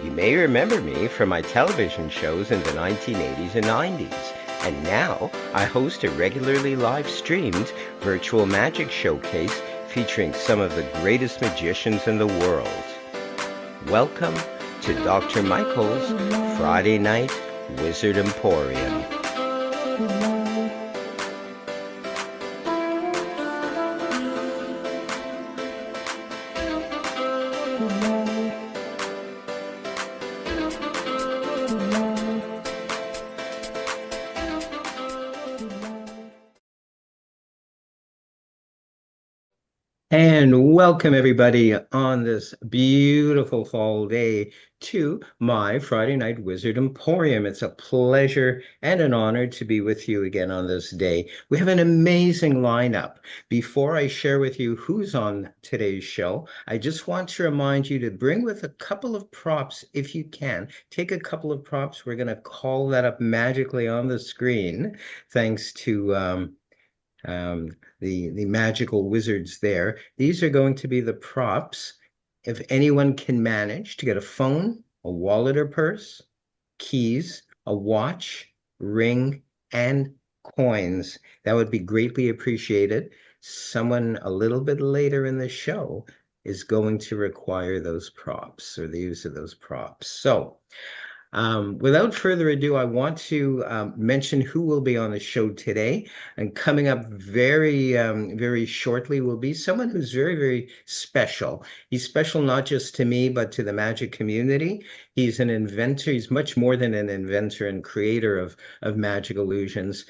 You may remember me from my television shows in the 1980s and 90s. And now I host a regularly live streamed virtual magic showcase featuring some of the greatest magicians in the world. Welcome to Dr. Michael's Friday Night Wizard Emporium. And welcome everybody on this beautiful fall day to my Friday Night Wizard Emporium. It's a pleasure and an honor to be with you again on this day. We have an amazing lineup. Before I share with you who's on today's show, I just want to remind you to bring with a couple of props if you can. Take a couple of props. We're going to call that up magically on the screen, thanks to the magical wizards there. These are going to be the props. If anyone can manage to get a phone, a wallet or purse, keys, a watch, ring, and coins, that would be greatly appreciated. Someone a little bit later in the show is going to require those props or the use of those props. So without further ado, I want to mention who will be on the show today. And coming up very shortly will be someone who's very, very special. He's special not just to me, but to the magic community. He's an inventor. He's much more than an inventor and creator of magic illusions.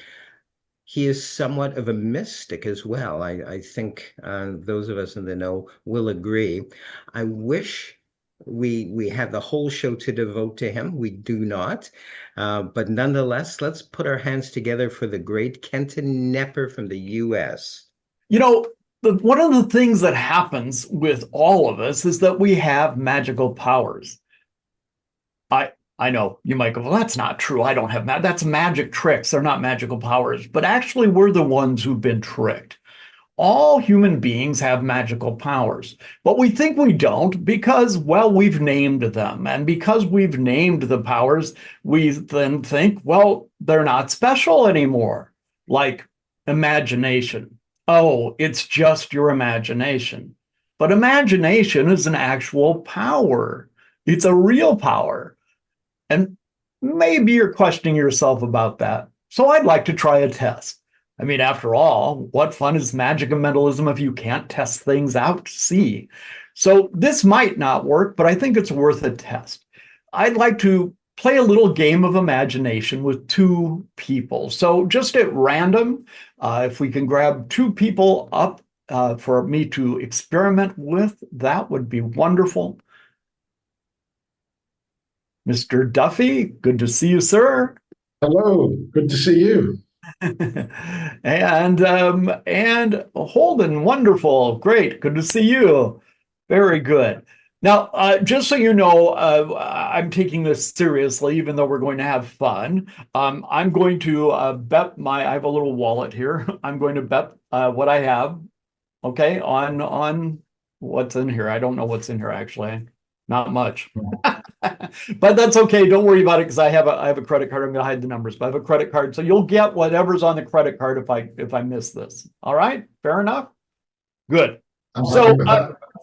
He is somewhat of a mystic as well. I think those of us in the know will agree. I wish we had the whole show to devote to him. We do not. But nonetheless, let's put our hands together for the great Kenton Nepper from the U.S. You know, one of the things that happens with all of us is that we have magical powers. I know you might go, well, that's not true. I don't have that's magic tricks. They're not magical powers. But actually, we're the ones who've been tricked. All human beings have magical powers, but we think we don't because, well, we've named them. And because we've named the powers, we then think, well, they're not special anymore. Like imagination. Oh, it's just your imagination. But imagination is an actual power. It's a real power. And maybe you're questioning yourself about that. So I'd like to try a test. I mean, after all, what fun is magic and mentalism if you can't test things out to see? So this might not work, but I think it's worth a test. I'd like to play a little game of imagination with two people. So just at random, if we can grab two people up for me to experiment with, that would be wonderful. Mr. Duffy, good to see you, sir. Hello, good to see you. and Holden, wonderful, great, good to see you. Very good. Now, just so you know, I'm taking this seriously, even though we're going to have fun. I'm going to bet I have a little wallet here. I'm going to bet what I have, okay, on what's in here. I don't know what's in here, actually. Not much. But that's okay. Don't worry about it because I have a credit card. I'm going to hide the numbers, but I have a credit card. So you'll get whatever's on the credit card if I miss this. All right? Fair enough? Good. So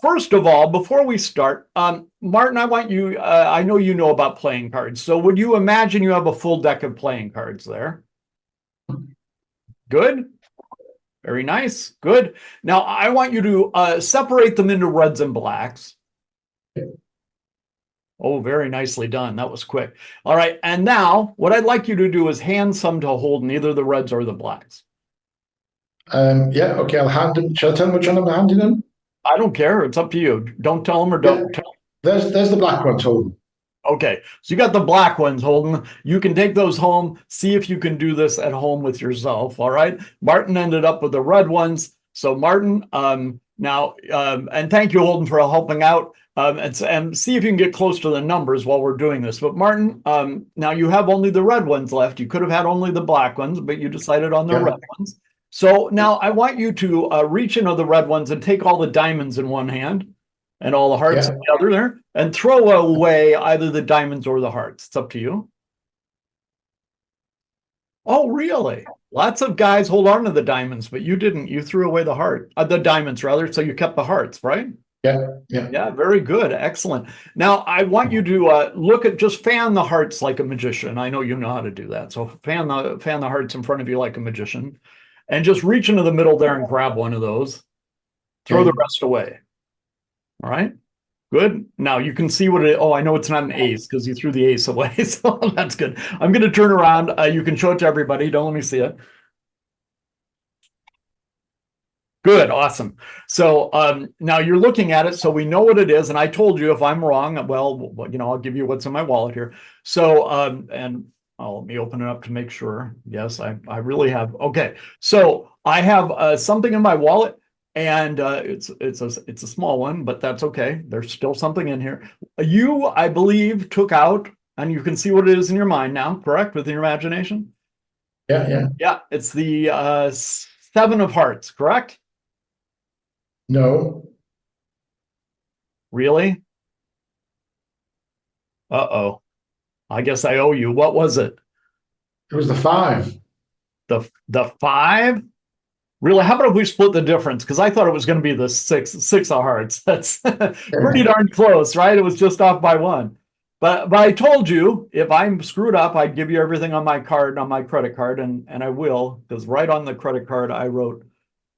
first of all, before we start, Martin, I want you, I know you know about playing cards. So would you imagine you have a full deck of playing cards there? Good. Very nice. Good. Now I want you to separate them into reds and blacks. Oh, very nicely done. That was quick. All right. And now what I'd like you to do is hand some to Holden, either the reds or the blacks. Yeah, okay, I'll hand them. Shall I tell them which one I'm handing them? I don't care. It's up to you. Don't tell them or don't tell them. There's the black ones, Holden. Okay. So you got the black ones, Holden. You can take those home. See if you can do this at home with yourself. All right. Martin ended up with the red ones. So Martin, now, and thank you, Holden, for helping out. And see if you can get close to the numbers while we're doing this. But Martin, now you have only the red ones left. You could have had only the black ones, but you decided on the red ones. So now I want you to reach into the red ones and take all the diamonds in one hand. and all the hearts Yeah. on the other there, and throw away either the diamonds or the hearts. It's up to you. Oh, really? Lots of guys hold on to the diamonds, but you didn't. You threw away the diamonds rather, so you kept the hearts, right? Yeah. Yeah. Yeah, very good. Excellent. Now, I want you to look at just fan the hearts like a magician. I know you know how to do that. So fan the hearts in front of you like a magician, and just reach into the middle there and grab one of those. Throw the Okay. rest away. All right. Good. Now you can see what it. Oh, I know it's not an ace because you threw the ace away. So that's good. I'm going to turn around. You can show it to everybody. Don't let me see it. Good, awesome. So now you're looking at it, so we know what it is. And I told you if I'm wrong, well, I'll give you what's in my wallet here. So and let me open it up to make sure. Yes, I really have. Okay, so I have something in my wallet, and it's a small one, but that's okay. There's still something in here. You, I believe, took out, and you can see what it is in your mind now, correct? With your imagination. Yeah. Yeah. Yeah, it's the seven of hearts, correct? No, Really? Uh-oh. I guess I owe you. What was it? it was the five. The five? Really? How about if we split the difference? Because I thought it was going to be the six of hearts. That's pretty darn close, right? It was just off by one. But I told you if I'm screwed up, I'd give you everything on my card, on my credit card, and I will, because right on the credit card I wrote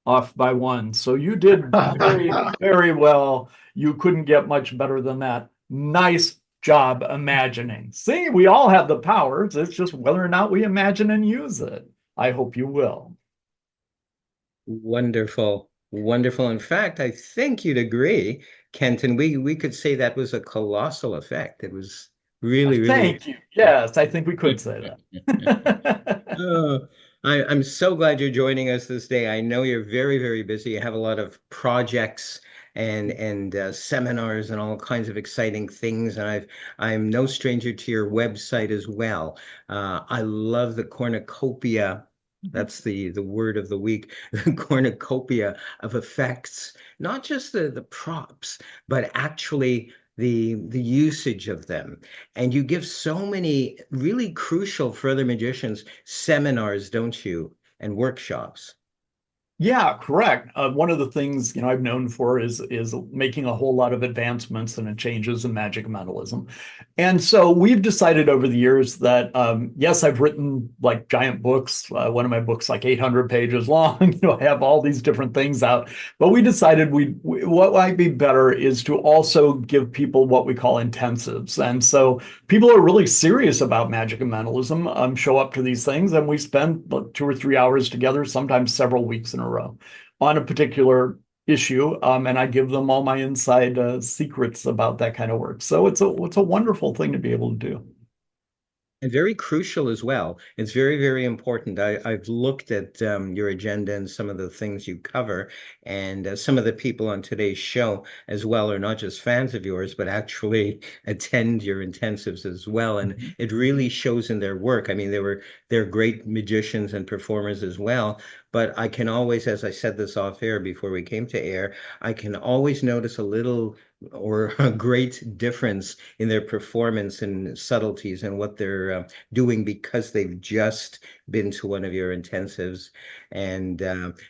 off by one. So you did very, very well. You couldn't get much better than that. Nice job imagining. See, we all have the powers. It's just whether or not we imagine and use it. I hope you will. Wonderful. Wonderful. In fact, I think you'd agree, Kenton, we could say that was a colossal effect. It was really, really. Thank you. Yes, I think we could say that. Oh, I'm so glad you're joining us this day. I know you're very, very busy. You have a lot of projects and seminars and all kinds of exciting things. And I'm no stranger to your website as well. I love the cornucopia. That's the word of the week, the cornucopia of effects, not just the props, but actually the usage of them. And you give so many really crucial for other magicians seminars, don't you? And workshops. Yeah, correct. One of the things I've known for is making a whole lot of advancements and changes in magic mentalism, and so we've decided over the years that yes, I've written like giant books. One of my books like 800 pages long. I have all these different things out, but we decided what might be better is to also give people what we call intensives, and so people are really serious about magic and mentalism. Show up to these things, and we spend like 2 or 3 hours together, sometimes several weeks in a row, on a particular issue, and I give them all my inside secrets about that kind of work. So it's a wonderful thing to be able to do. And very crucial as well. It's very, very important. I've looked at your agenda and some of the things you cover, and some of the people on today's show as well are not just fans of yours, but actually attend your intensives as well. And Mhm. it really shows in their work. I mean, they're great magicians and performers as well. But I can always, as I said this off air before we came to air, I can always notice a little or a great difference in their performance and subtleties and what they're doing because they've just been to one of your intensives. And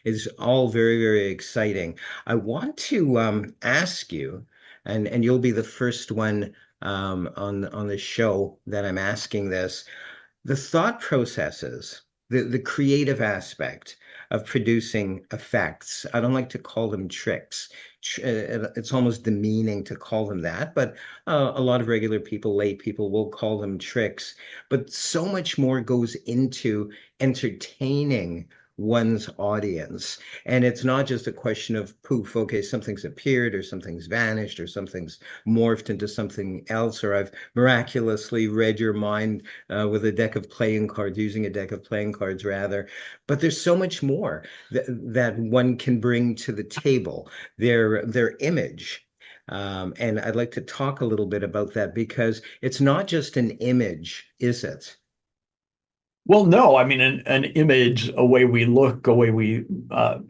it's all very, very exciting. I want to ask you, and you'll be the first one on the show that I'm asking this, the thought processes, the creative aspect of producing effects. I don't like to call them tricks. It's almost demeaning to call them that, but a lot of regular people, lay people, will call them tricks. But so much more goes into entertaining one's audience. And it's not just a question of poof, okay, something's appeared or something's vanished or something's morphed into something else, or I've miraculously read your mind with a deck of playing cards, using a deck of playing cards rather. But there's so much more that one can bring to the table. Their image. And I'd like to talk a little bit about that because it's not just an image, is it? Well, no, I mean, an image, a way we look, a way we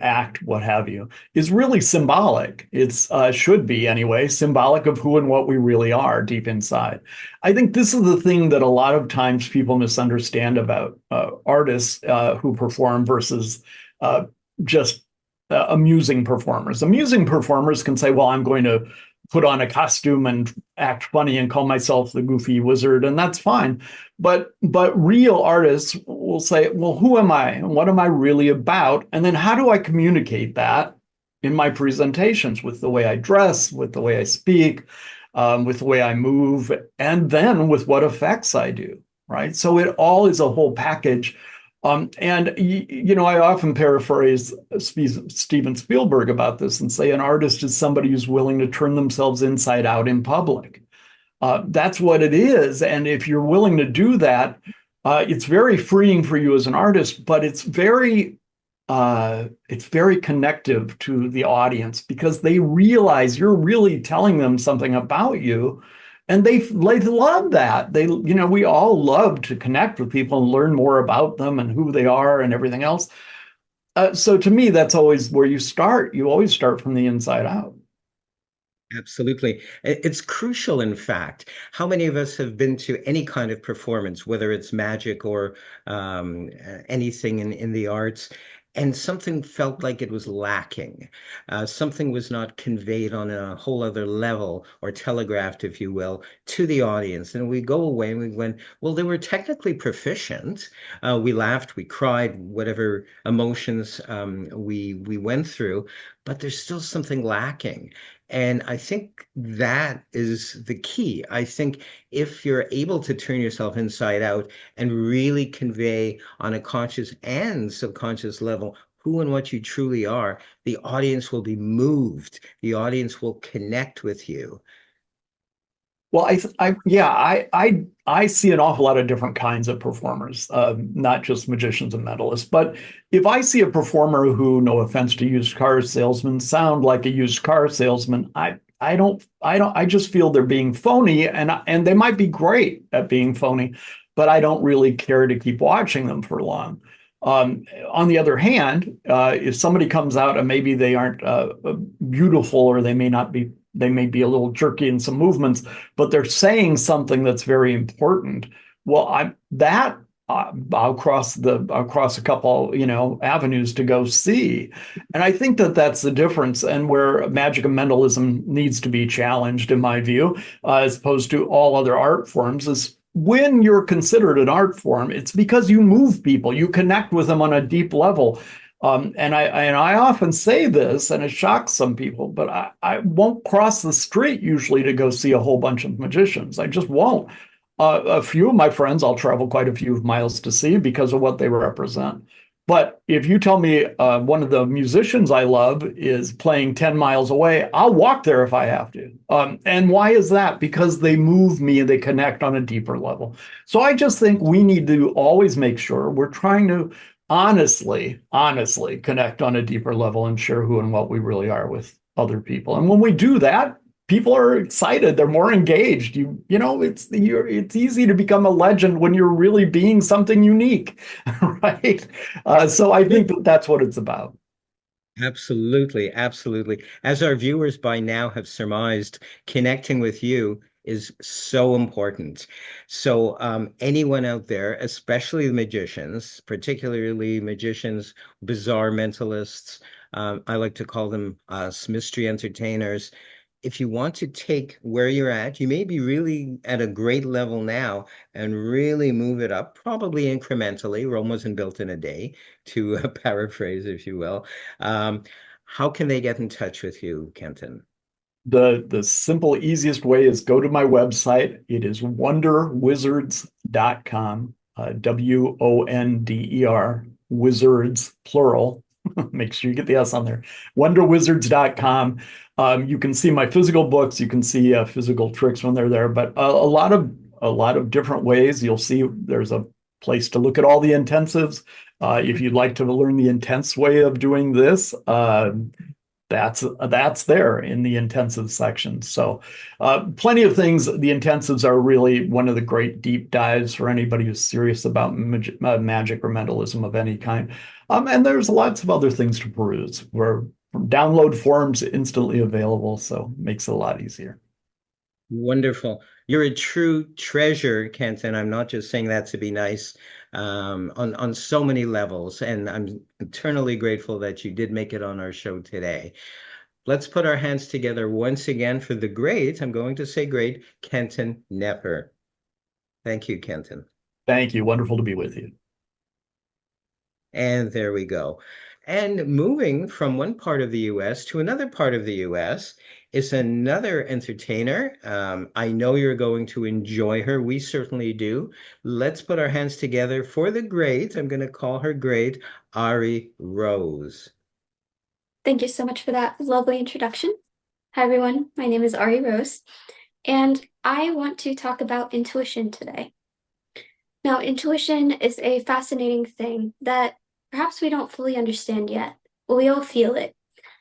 act, what have you, is really symbolic. It's should be anyway, symbolic of who and what we really are deep inside. I think this is the thing that a lot of times people misunderstand about artists who perform versus uh, just amusing performers. Amusing performers can say, well, I'm going to put on a costume and act funny and call myself the goofy wizard, and that's fine. But real artists will say, well, who am I? And what am I really about? And then how do I communicate that in my presentations with the way I dress, with the way I speak, with the way I move, and then with what effects I do, right? So it all is a whole package. And I often paraphrase Steven Spielberg about this and say an artist is somebody who's willing to turn themselves inside out in public. That's what it is. And if you're willing to do that, it's very freeing for you as an artist, but it's very connective to the audience because they realize you're really telling them something about you. And they love that. We all love to connect with people and learn more about them and who they are and everything else. So to me, that's always where you start. You always start from the inside out. Absolutely. It's crucial, in fact. How many of us have been to any kind of performance, whether it's magic or anything in the arts, and something felt like it was lacking. Something was not conveyed on a whole other level or telegraphed, if you will, to the audience. And we go away and we went, well, they were technically proficient. We laughed, we cried, whatever emotions we went through, but there's still something lacking. And I think that is the key. I think if you're able to turn yourself inside out and really convey on a conscious and subconscious level who and what you truly are, the audience will be moved. The audience will connect with you. Well, yeah, I see an awful lot of different kinds of performers, not just magicians and mentalists. But if I see a performer who, no offense to used car salesmen, sound like a used car salesman, I just feel they're being phony, and they might be great at being phony, but I don't really care to keep watching them for long. On the other hand, if somebody comes out and maybe they aren't beautiful or they may be a little jerky in some movements, but they're saying something that's very important. Well, I'll cross a couple, avenues to go see. And I think that that's the difference and where magic and mentalism needs to be challenged, in my view, as opposed to all other art forms, is when you're considered an art form, it's because you move people, you connect with them on a deep level. And I often say this, and it shocks some people, but I won't cross the street usually to go see a whole bunch of magicians. I just won't. A few of my friends, I'll travel quite a few miles to see because of what they represent. But if you tell me one of the musicians I love is playing 10 miles away, I'll walk there if I have to. And why is that? Because they move me and they connect on a deeper level. So I just think we need to always make sure we're trying to honestly connect on a deeper level and share who and what we really are with other people. And when we do that, people are excited, they're more engaged. It's easy to become a legend when you're really being something unique, right? So I think that that's what it's about. Absolutely, absolutely. As our viewers by now have surmised, connecting with you is so important. So, anyone out there, especially the magicians, particularly magicians, bizarre mentalists, I like to call them mystery entertainers. If you want to take where you're at, you may be really at a great level now and really move it up, probably incrementally. Rome wasn't built in a day, to paraphrase, if you will. Um, how can they get in touch with you, Kenton? The simple, easiest way is go to my website. It is wonderwizards.com, WONDER, wizards, plural. Make sure you get the S on there. Wonderwizards.com. You can see my physical books. You can see physical tricks when they're there, but a lot of different ways. You'll see there's a place to look at all the intensives. If you'd like to learn the intense way of doing this, that's there in the intensive section. So plenty of things. The intensives are really one of the great deep dives for anybody who's serious about magic or mentalism of any kind. And there's lots of other things to peruse where download forms instantly available, so it makes it a lot easier. Wonderful. You're a true treasure, Kenton. I'm not just saying that to be nice, on so many levels, and I'm eternally grateful that you did make it on our show today. Let's put our hands together once again for the great, I'm going to say great, Kenton Nepper. Thank you, Kenton. Thank you. Wonderful to be with you. And there we go. And moving from one part of the US to another part of the US is another entertainer. I know you're going to enjoy her. We certainly do. Let's put our hands together for the great. I'm going to call her great, Ari Rose. Thank you so much for that lovely introduction. Hi, everyone. My name is Ari Rose, and I want to talk about intuition today. Now, intuition is a fascinating thing that perhaps we don't fully understand yet, but we all feel it.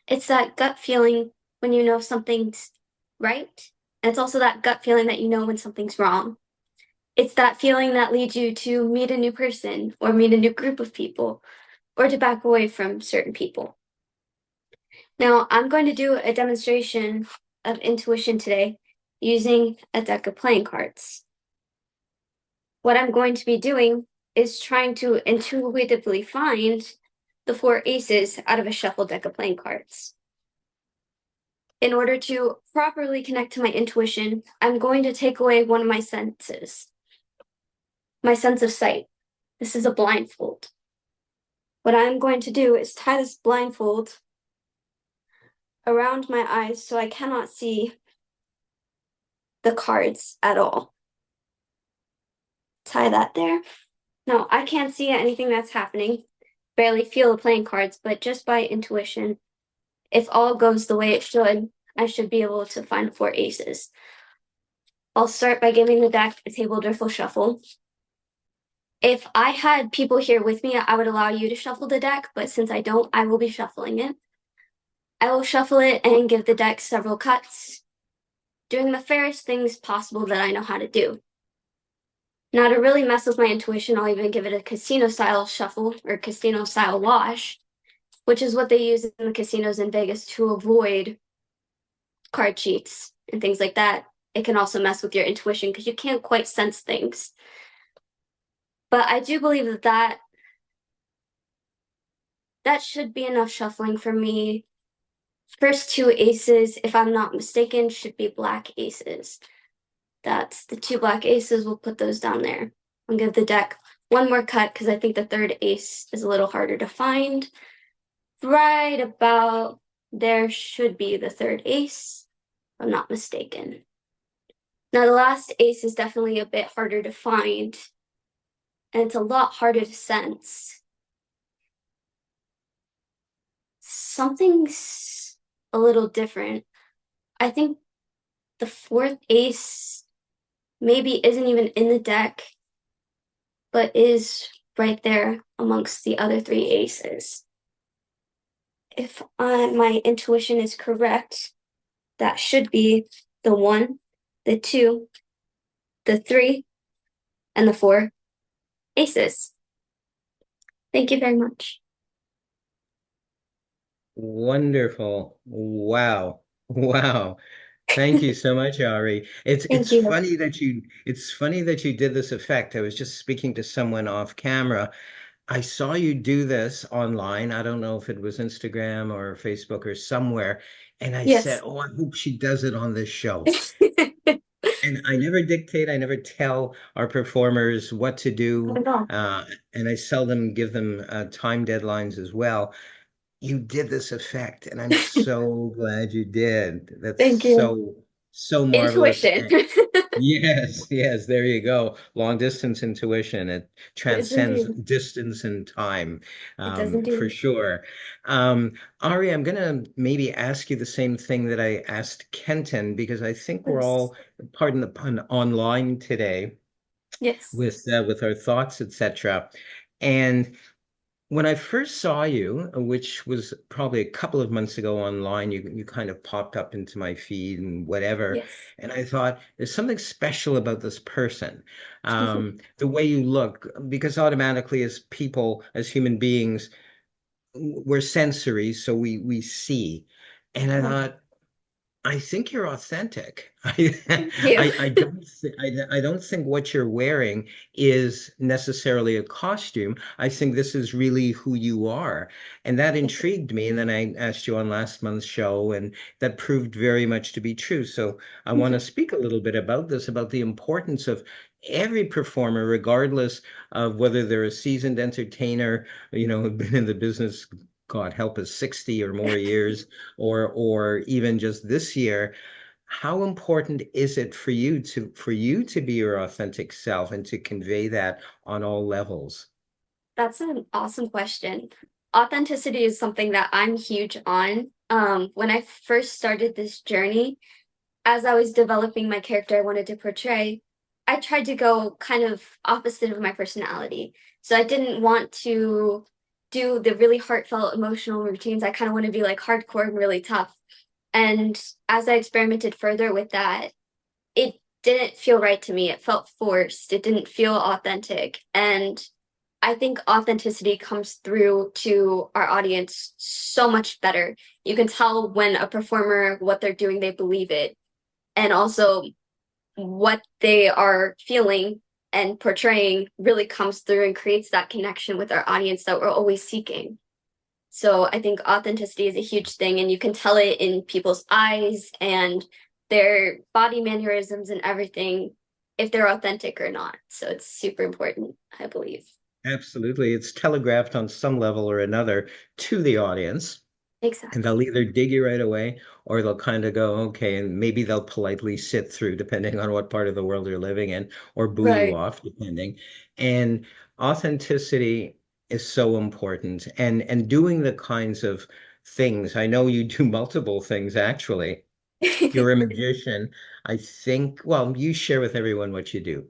It's that gut feeling when you know something's right, and it's also that gut feeling that you know when something's wrong. It's that feeling that leads you to meet a new person or meet a new group of people or to back away from certain people. Now, I'm going to do a demonstration of intuition today using a deck of playing cards. What I'm going to be doing is trying to intuitively find the 4 aces out of a shuffled deck of playing cards. In order to properly connect to my intuition, I'm going to take away one of my senses, my sense of sight. This is a blindfold. What I'm going to do is tie this blindfold around my eyes so I cannot see the cards at all. Tie that there. Now, I can't see anything that's happening, barely feel the playing cards, but just by intuition, if all goes the way it should, I should be able to find 4 aces. I'll start by giving the deck a table driffle shuffle. If I had people here with me, I would allow you to shuffle the deck, but since I don't, I will be shuffling it. I will shuffle it and give the deck several cuts, doing the fairest things possible that I know how to do. Now, to really mess with my intuition, I'll even give it a casino-style shuffle or casino-style wash, which is what they use in the casinos in Vegas to avoid card cheats and things like that. It can also mess with your intuition because you can't quite sense things. But I do believe that should be enough shuffling for me. First 2 aces, if I'm not mistaken, should be black aces. That's the 2 black aces. We'll put those down there. I'll give the deck one more cut because I think the 3rd ace is a little harder to find. Right about there should be the 3rd ace, if I'm not mistaken. Now, the last ace is definitely a bit harder to find, and it's a lot harder to sense. Something's a little different. I think the 4th ace maybe isn't even in the deck, but is right there amongst the other 3 aces. If my intuition is correct, that should be the 1, the 2, the 3, and the 4 aces. Thank you very much. Wonderful. Wow. Wow. Thank you so much, Ari. It's Thank it's you. funny that you did this effect. I was just speaking to someone off camera. I saw you do this online. I don't know if it was Instagram or Facebook or somewhere. And I said, Yes. "Oh, I hope she does it on this show." And I never dictate, I never tell our performers what to Not do. at all. And I seldom give them time deadlines as well. You did this effect, and I'm so glad you did. That's Thank you. so marvelous. Intuition. Yes, yes, there you go. Long distance intuition. It Yes, transcends indeed. distance and time, It does for indeed. sure. Um, Ari, I'm gonna maybe ask you the same thing that I asked Kenton, because I think we're Yes. all, pardon the pun, online today Yes. with our thoughts, etc. And when I first saw you, which was probably a couple of months ago online, you kind of popped up into my feed and whatever, Yes. and I thought there's something special about this person, the way you look, because automatically as people, as human beings, we're sensory, so we see, and I Right. thought I think you're authentic. I Thank you. I don't think what you're wearing is necessarily a costume. I think this is really who you are. And that Thank you. intrigued me. And then I asked you on last month's show, and that proved very much to be true. So I want to speak a little bit about this, about the importance of every performer, regardless of whether they're a seasoned entertainer, been in the business, God help us, 60 or more years, or even just this year. How important is it for you to be your authentic self and to convey that on all levels? That's an awesome question. Authenticity is something that I'm huge on. When I first started this journey, as I was developing my character I wanted to portray, I tried to go kind of opposite of my personality. So I didn't want to do the really heartfelt emotional routines. I kind of want to be like hardcore and really tough. And as I experimented further with that, it didn't feel right to me. It felt forced. It didn't feel authentic. And I think authenticity comes through to our audience so much better. You can tell when a performer, what they're doing, they believe it. And also what they are feeling and portraying really comes through and creates that connection with our audience that we're always seeking. So I think authenticity is a huge thing, and you can tell it in people's eyes and their body mannerisms and everything if they're authentic or not. So it's super important, I believe. Absolutely. It's telegraphed on some level or another to the audience. And Exactly. they'll either dig you right away or they'll kind of go, okay, and maybe they'll politely sit through, depending on what part of the world you're living in, or boo you Right. off, depending. And authenticity is so important. And doing the kinds of things, I know you do multiple things actually. You're a magician. I think, well, you share with everyone what you do.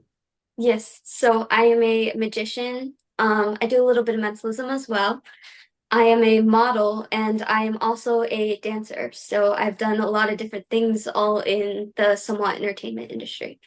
Yes. So I am a magician. I do a little bit of mentalism as well. I am a model and I am also a dancer. So I've done a lot of different things all in the somewhat entertainment industry.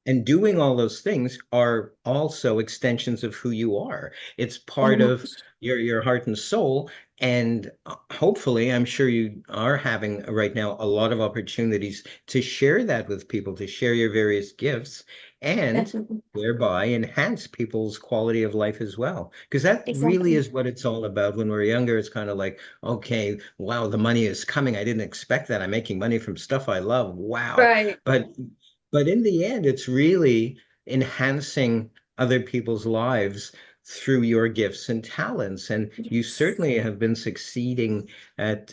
And doing all those things are also extensions of who you are. It's Very part of much. your heart and soul. And hopefully, I'm sure you are having right now a lot of opportunities to share that with people, to share your various gifts and Definitely. thereby enhance people's quality of life as well. Because that really Exactly. is what it's all about. When we're younger, it's kind of like, okay, wow, the money is coming. I didn't expect that. I'm making money from stuff I love. Wow. Right. But in the end, it's really enhancing other people's lives through your gifts and talents. And you Yes. certainly have been succeeding at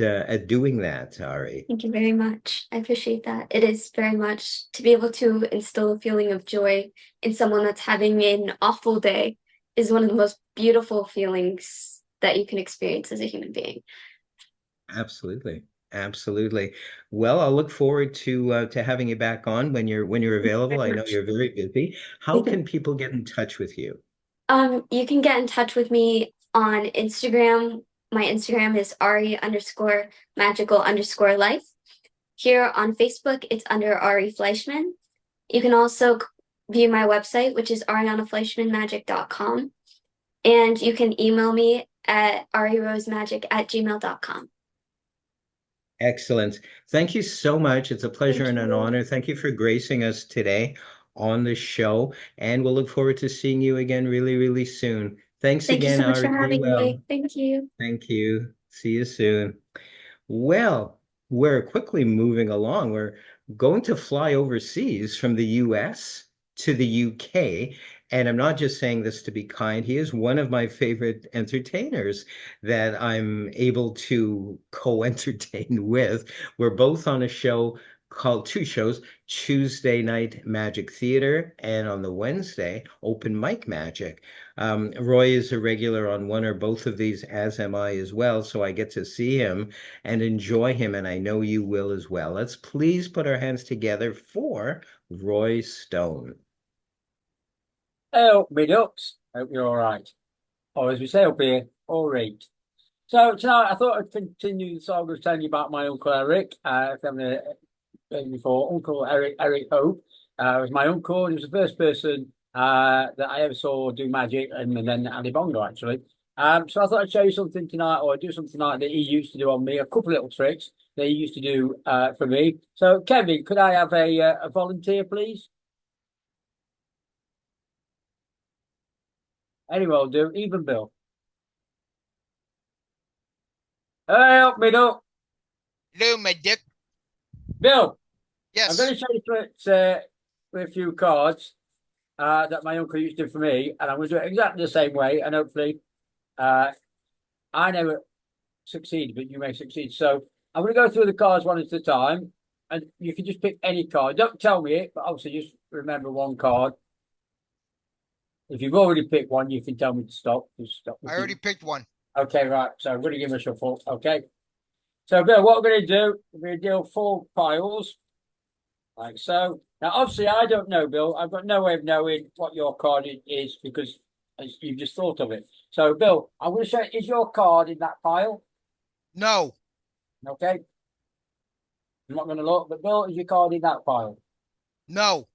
doing that, Ari. Thank you very much. I appreciate that. It is very much to be able to instill a feeling of joy in someone that's having an awful day is one of the most beautiful feelings that you can experience as a human being. Absolutely. Absolutely. Well, I'll look forward to having you back on when you're Thank you available. very I know much. you're very busy. How can people get in touch with you? You can get in touch with me on Instagram. My Instagram is Ari underscore magical underscore life. Here on Facebook, it's under Ari Fleischman. You can also view my website, which is arianafleischmanmagic.com. And you can email me at arirosemagic@gmail.com. Excellent. Thank you so much. It's a pleasure Thank and an you. honor. Thank you for gracing us today on the show, and we'll look forward to seeing you again really, really soon. Thanks Thank you again, so much for Ari. Be having well. me. Thank you. Thank you. See you soon. Well, we're quickly moving along. We're going to fly overseas from the US to the UK. And I'm not just saying this to be kind. He is one of my favorite entertainers that I'm able to co-entertain with. We're both on a show called two shows, Tuesday Night Magic Theater and on the Wednesday, Open Mic Magic. Roy is a regular on one or both of these, as am I as well. So I get to see him and enjoy him, and I know you will as well. Let's please put our hands together for Roy Stone. Oh, me ducks. Hope you're all right. or as we say up here, all right. So tonight I thought I'd continue the saga of telling you about my Uncle Eric. Before Uncle Eric Hope was my uncle. He was the first person that I ever saw do magic, and then Ali Bongo actually. So I thought I'd show you something tonight, or do something tonight that he used to do on me. A couple of little tricks that he used to do for me. So Kevin, could I have a volunteer, please? Anyone will do, even Bill. Hey, help me, Bill. Hello, my dick. Bill, I'm Yes. going to show you tricks with a few cards that my uncle used to do for me, and I'm going to do it exactly the same way, and hopefully I never succeed, but you may succeed. So I'm going to go through the cards one at a time, and you can just pick any card. Don't tell me it, but obviously just remember one card. If you've already picked one, you can tell me to stop. Just stop. I already picked one. Okay, right. So I'm going to give it a shuffle. Okay. So, Bill, what we're going to do, we're going to deal 4 piles, like so. Now, obviously, I don't know, Bill. I've got no way of knowing what your card is because you've just thought of it. So, Bill, I'm going to show, is your card in that pile? No. Okay. I'm not going to look, but Bill, is your card in that pile? No.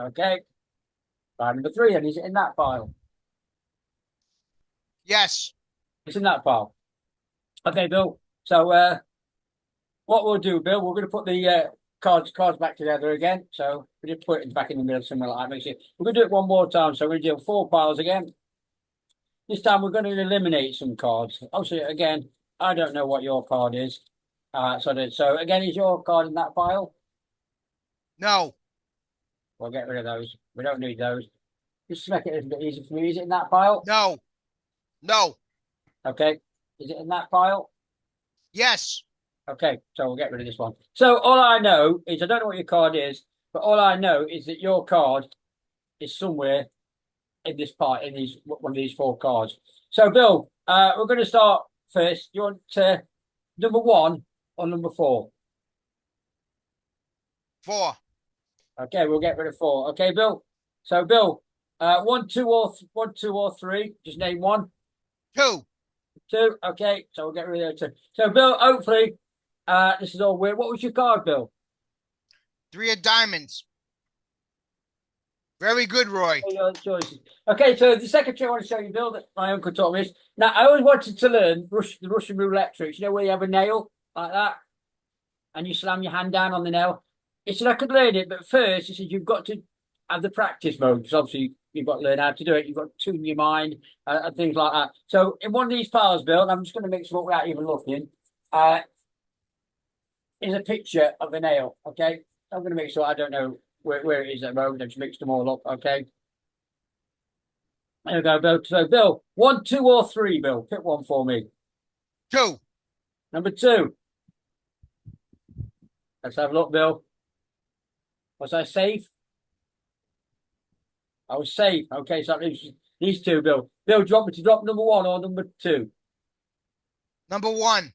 Okay. Pile number 3, and is it in that pile? Yes. It's in that pile. Okay, Bill. So, what we'll do, Bill, we're going to put the cards back together again. So we just put it back in the middle, somewhere like that. Makes it. We're going to do it one more time. So we're going to deal 4 piles again. This time we're going to eliminate some cards. Obviously, again, I don't know what your card is. So again, is your card in that pile? No. We'll get rid of those. We don't need those. Just to make it a little bit easier for me. Is it in that pile? No. No. Okay. Is it in that pile? Yes. Okay, so we'll get rid of this one. So all I know is, I don't know what your card is, but all I know is that your card is somewhere in this part, in these one of these 4 cards. So Bill, we're going to start first. You want number 1 or number 4? 4. Okay, we'll get rid of 4. Okay, Bill. So Bill, 1, 2, or 3. Just name 1. 2. 2. Okay, so we'll get rid of 2. So Bill, hopefully, this is all weird. What was your card, Bill? 3 of diamonds. Very good, Roy. Your choices. Okay, so the second trick I want to show you, Bill, that my uncle taught me is. Now, I always wanted to learn the Russian roulette tricks. You know, where you have a nail like that and you slam your hand down on the nail. He said I could learn it, but first, he said, you've got to have the practice mode because obviously you've got to learn how to do it. You've got to tune your mind and things like that. So, in one of these piles, Bill, and I'm just going to mix them up without even looking, is a picture of a nail. Okay, I'm going to make sure I don't know where it is at the moment. I've just mixed them all up. Okay. There we go, Bill. So, Bill, 1, 2, or 3, Bill. Pick one for me. 2. Number 2. Let's have a look, Bill. Was I safe? I was safe. Okay, so that leaves these 2, Bill. Bill, do you want me to drop number 1 or number 2? Number 1.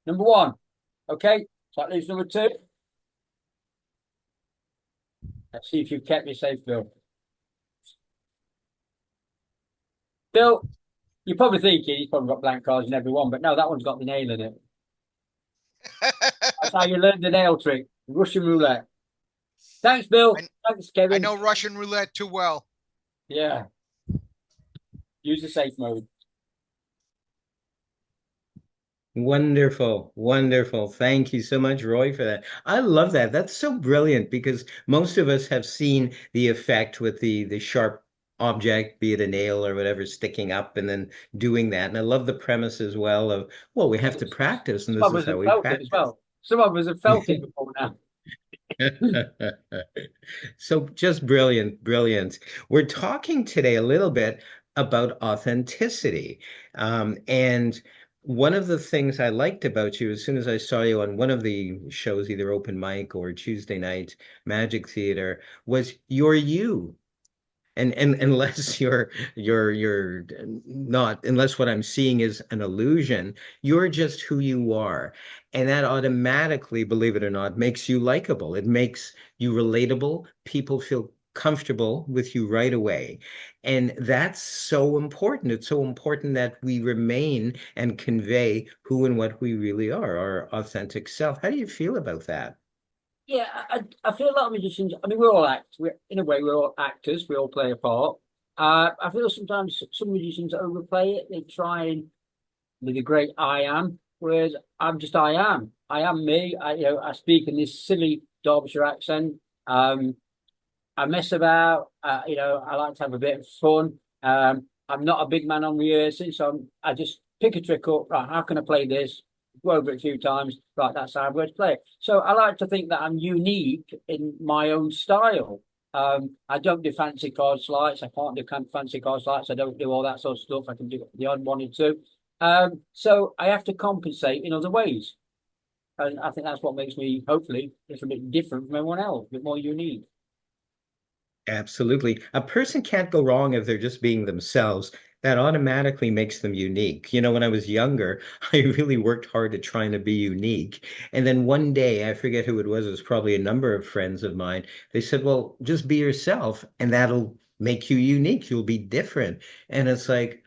Number 1. Okay, so that leaves number 2. Let's see if you've kept me safe, Bill. Bill, you're probably thinking he's probably got blank cards in every one, but no, that one's got the nail in it. That's how you learn the nail trick, Russian roulette. Thanks, Bill. Thanks, Kevin. I know Russian roulette too well. Yeah. Use the safe mode. Wonderful, wonderful. Thank you so much, Roy, for that. I love that. That's so brilliant because most of us have seen the effect with the sharp object, be it a nail or whatever, sticking up and then doing that. And I love the premise as well of, well, we have to practice, and this Some of is us how have we felt it practice. as well. Some of us have felt it before now. So just brilliant, brilliant. We're talking today a little bit about authenticity. And one of the things I liked about you, as soon as I saw you on one of the shows, either open mic or Tuesday night magic theater, was you're you. And unless you're not, unless what I'm seeing is an illusion, you're just who you are. And that automatically, believe it or not, makes you likable. It makes you relatable. People feel comfortable with you right away. And that's so important. It's so important that we remain and convey who and what we really are, our authentic self. How do you feel about that? Yeah, I feel a lot of magicians. I mean, we're all We're in a way we're all actors. We all play a part. I feel sometimes some magicians overplay it. They try and be the great I am, whereas I'm just I am. I am me. I speak in this silly Derbyshire accent. Um, I mess about. I like to have a bit of fun. I'm not a big man on rehearsing, so I just pick a trick up. Right, how can I play this? Go over it a few times. Right, that's how I'm going to play it. So I like to think that I'm unique in my own style. I don't do fancy card slides. I can't do fancy card slides. I don't do all that sort of stuff. I can do the odd one or two. So I have to compensate in other ways. And I think that's what makes me, hopefully, a little bit different from everyone else, a bit more unique. Absolutely. A person can't go wrong if they're just being themselves. That automatically makes them unique. You know, when I was younger, I really worked hard at trying to be unique. And then one day, I forget who it was probably a number of friends of mine. They said, well, just be yourself and that'll make you unique. You'll be different. And it's like,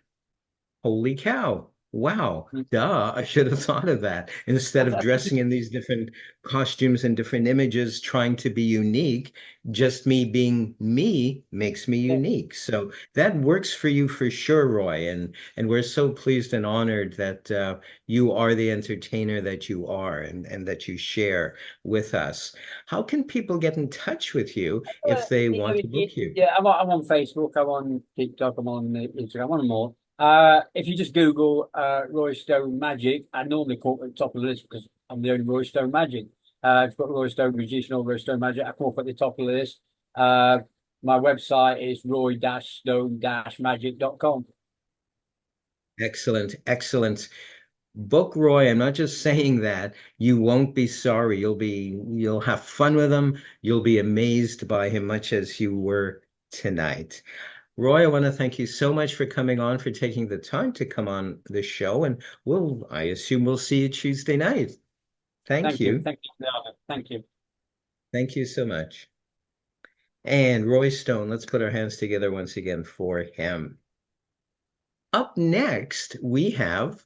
holy cow. Wow. Duh. I should have thought of that. Instead of dressing in these different costumes and different images, trying to be unique, just me being me makes me Yeah. unique. So that works for you for sure, Roy. And we're so pleased and honored that you are the entertainer that you are and that you share with us. How can people get in touch with you if they want to book you? Yeah, I'm on Facebook, I'm on TikTok, I'm on Instagram, I'm on them all. If you just Google Roy Stone Magic, I normally come up at the top of the list because I'm the only Roy Stone Magic. I've got Roy Stone Magician or Roy Stone Magic. I come up at the top of the list. My website is roy-stone-magic.com. Excellent, excellent. Book Roy. I'm not just saying that. You won't be sorry. You'll have fun with him. You'll be amazed by him much as you were tonight. Roy, I want to thank you so much for coming on, for taking the time to come on the show. And I assume we'll see you Tuesday night. Thank Thank you. you. Thank you. Thank you. Thank you so much. And Roy Stone, let's put our hands together once again for him. Up next, we have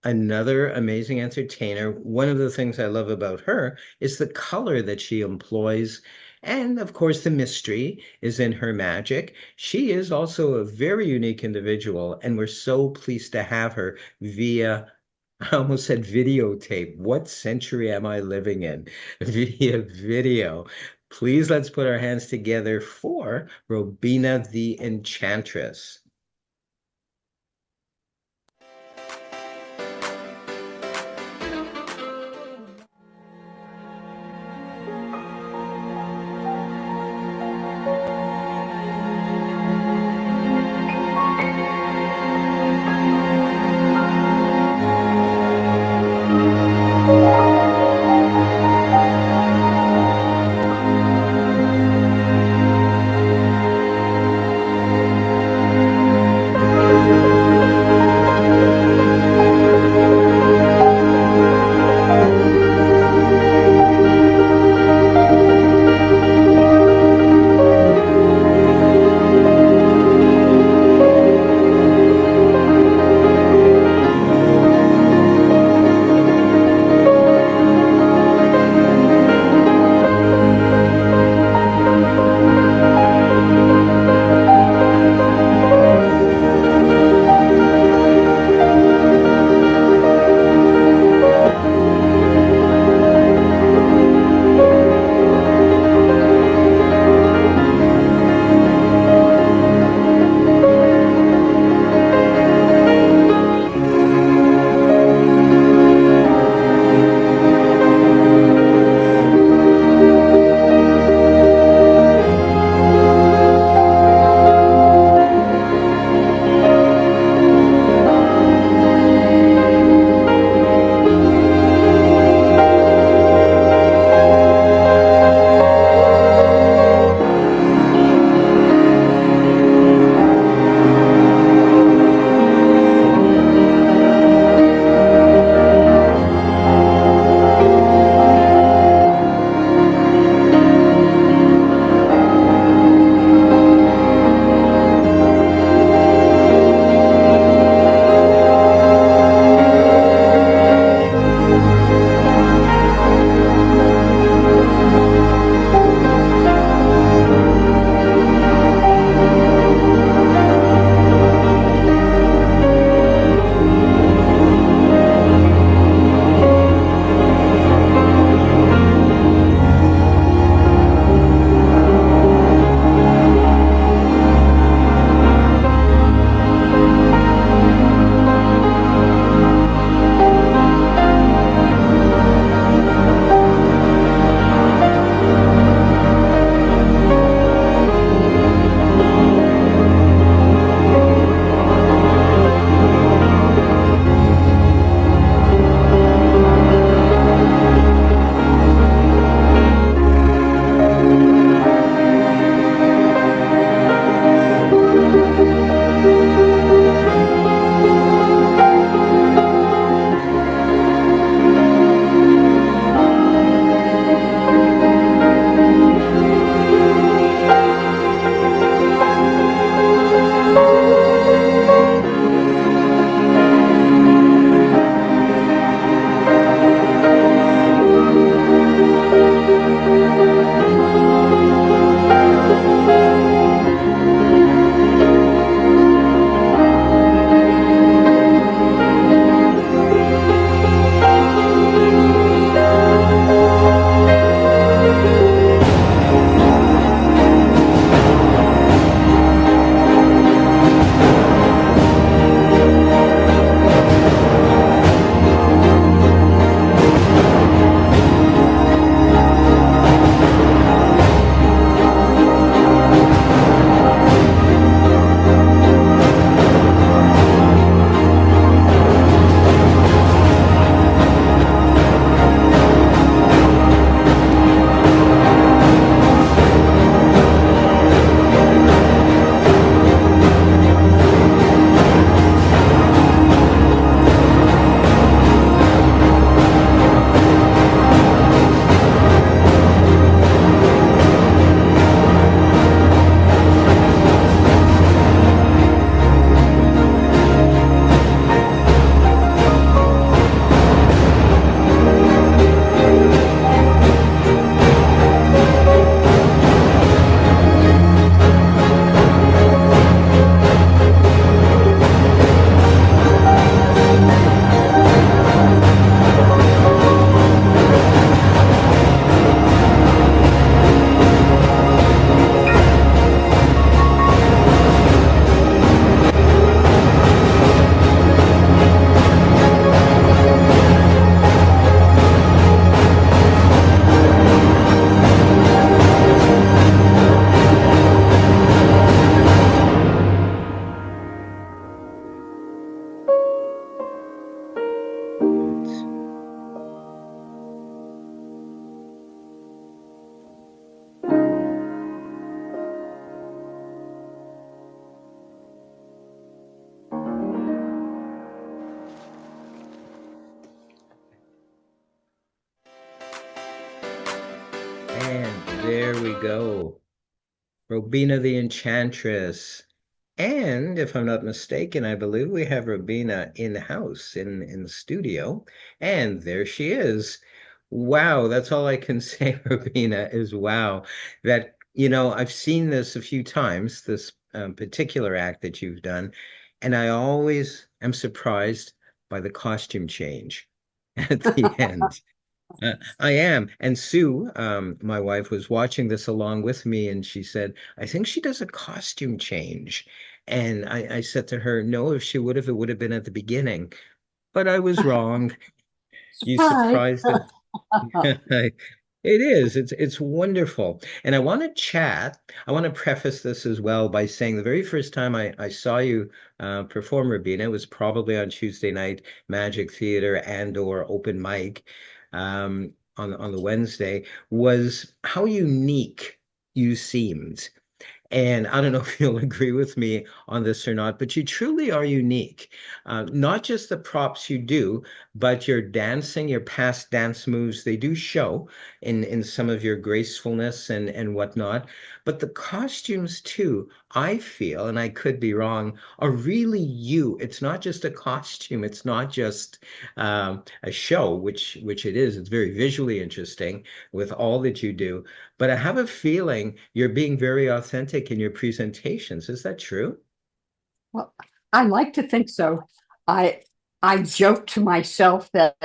another amazing entertainer. One of the things I love about her is the color that she employs. And of course, the mystery is in her magic. She is also a very unique individual, and we're so pleased to have her via, I almost said videotape. What century am I living in? Via video. Please let's put our hands together for Robina the Enchantress. There we go. Robina the Enchantress. And if I'm not mistaken, I believe we have Robina in-house in the studio. And there she is. Wow, that's all I can say, Robina, is wow. That, I've seen this a few times, this particular act that you've done, and I always am surprised by the costume change at the end. I am. And Sue, my wife, was watching this along with me, and she said, I think she does a costume change. And I said to her, no, if she would have, it would have been at the beginning. But I was wrong. You Surprise. surprised it. It is. It's wonderful. And I want to chat. I want to preface this as well by saying the very first time I saw you perform, Rabina, was probably on Tuesday night Magic Theater and or open mic on the Wednesday, was how unique you seemed. And I don't know if you'll agree with me on this or not, but you truly are unique. Not just the props you do, but your dancing, your past dance moves, they do show in some of your gracefulness and whatnot. But the costumes too, I feel, and I could be wrong, are really you. It's not just a costume. It's not just a show, which it is. It's very visually interesting with all that you do. But I have a feeling you're being very authentic in your presentations. Is that true? Well, I like to think so. I I joke to myself that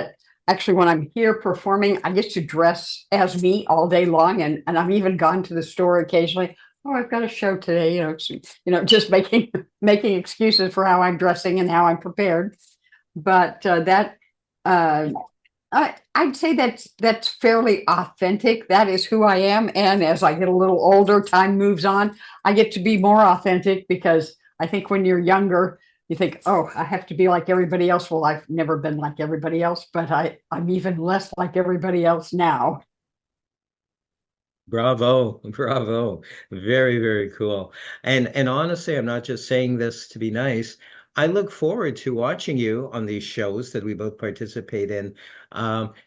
actually when I'm here performing, I get to dress as me all day long, and I've even gone to the store occasionally. Oh, I've got a show today, just making making excuses for how I'm dressing and how I'm prepared. But that uh, I'd say that's fairly authentic. That is who I am. And as I get a little older, time moves on, I get to be more authentic because I think when you're younger, you think, oh, I have to be like everybody else. Well, I've never been like everybody else, but I'm even less like everybody else now. Bravo, bravo. Very, very cool. And honestly, I'm not just saying this to be nice. I look forward to watching you on these shows that we both participate in,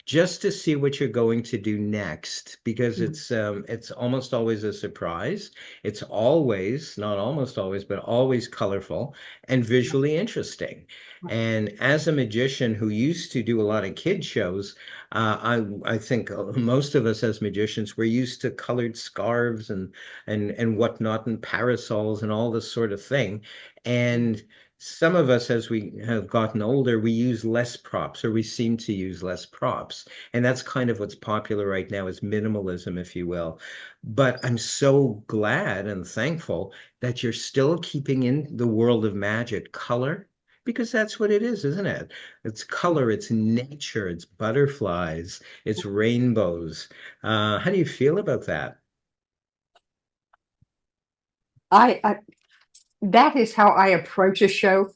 just to see what you're going to do next, because Mhm. it's almost always a surprise. It's always, not almost always, but always colorful and visually interesting. And as a magician who used to do a lot of kid shows, I think most of us as magicians, we're used to colored scarves and whatnot and parasols and all this sort of thing. And some of us, as we have gotten older, we use less props, or we seem to use less props. And that's kind of what's popular right now is minimalism, if you will. But I'm so glad and thankful that you're still keeping in the world of magic color, because that's what it is, isn't it? It's color, it's nature, it's butterflies, it's rainbows. How do you feel about that? I that is how I approach a show.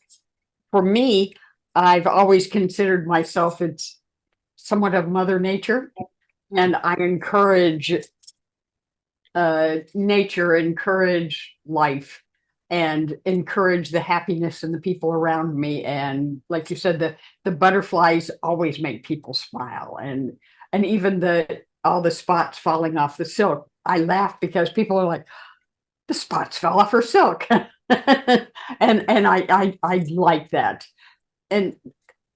For me, I've always considered myself it's somewhat of Mother Nature, and I encourage nature, encourage life, and encourage the happiness in the people around me. And like you said, the butterflies always make people smile, and even the all the spots falling off the silk. I laugh because people are like, the spots fell off her silk, and I like that. And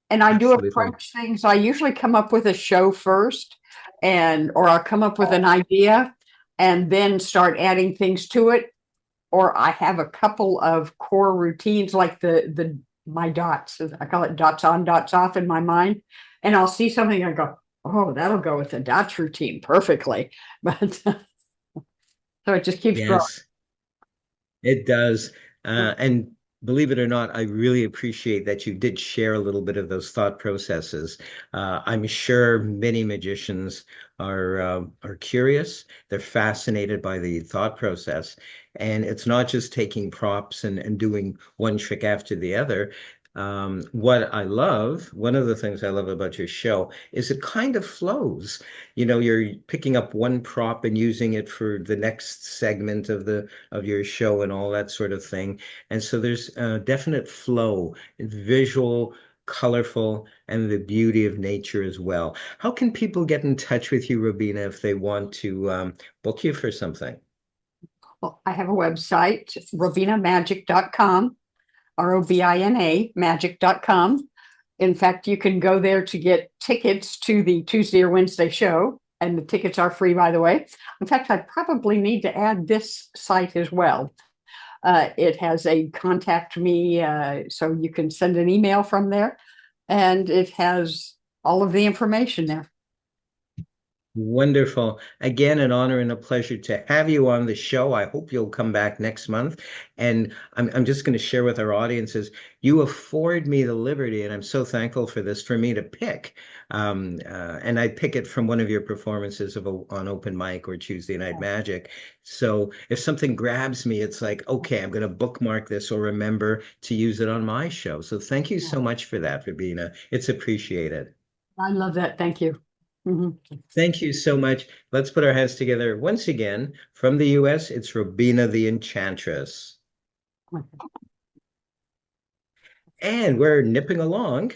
and I do Absolutely. approach things. I usually come up with a show first, and or I'll come up with an idea and then start adding things to it. Or I have a couple of core routines like the my dots. I call it dots on, dots off in my mind. And I'll see something and I go, oh, that'll go with the dots routine perfectly. But so it just keeps growing. Yes. It does. And believe it or not, I really appreciate that you did share a little bit of those thought processes. I'm sure many magicians are curious. They're fascinated by the thought process. And it's not just taking props and doing one trick after the other. What I love, one of the things I love about your show is it kind of flows. You're picking up one prop and using it for the next segment of your show and all that sort of thing. And so there's a definite flow, visual colorful, and the beauty of nature as well. How can people get in touch with you, Robina, if they want to book you for something? Well, I have a website, robinamagic.com, ROBINA magic.com. In fact, you can go there to get tickets to the Tuesday or Wednesday show, and the tickets are free, by the way. In fact, I probably need to add this site as well. It has a contact me, so you can send an email from there, and it has all of the information there. Wonderful. Again, an honor and a pleasure to have you on the show. I hope you'll come back next month. And I'm just going to share with our audiences, you afford me the liberty, and I'm so thankful for this, for me to pick. And I pick it from one of your performances on open mic or Tuesday Night Magic. So if something grabs me, it's like, okay, I'm going to bookmark this or remember to use it on my show. So thank you so much for that, Rabina. It's appreciated. I love that. Thank you. Thank you so much. Let's put our heads together once again. From the US, it's Robina the Enchantress. And we're nipping along.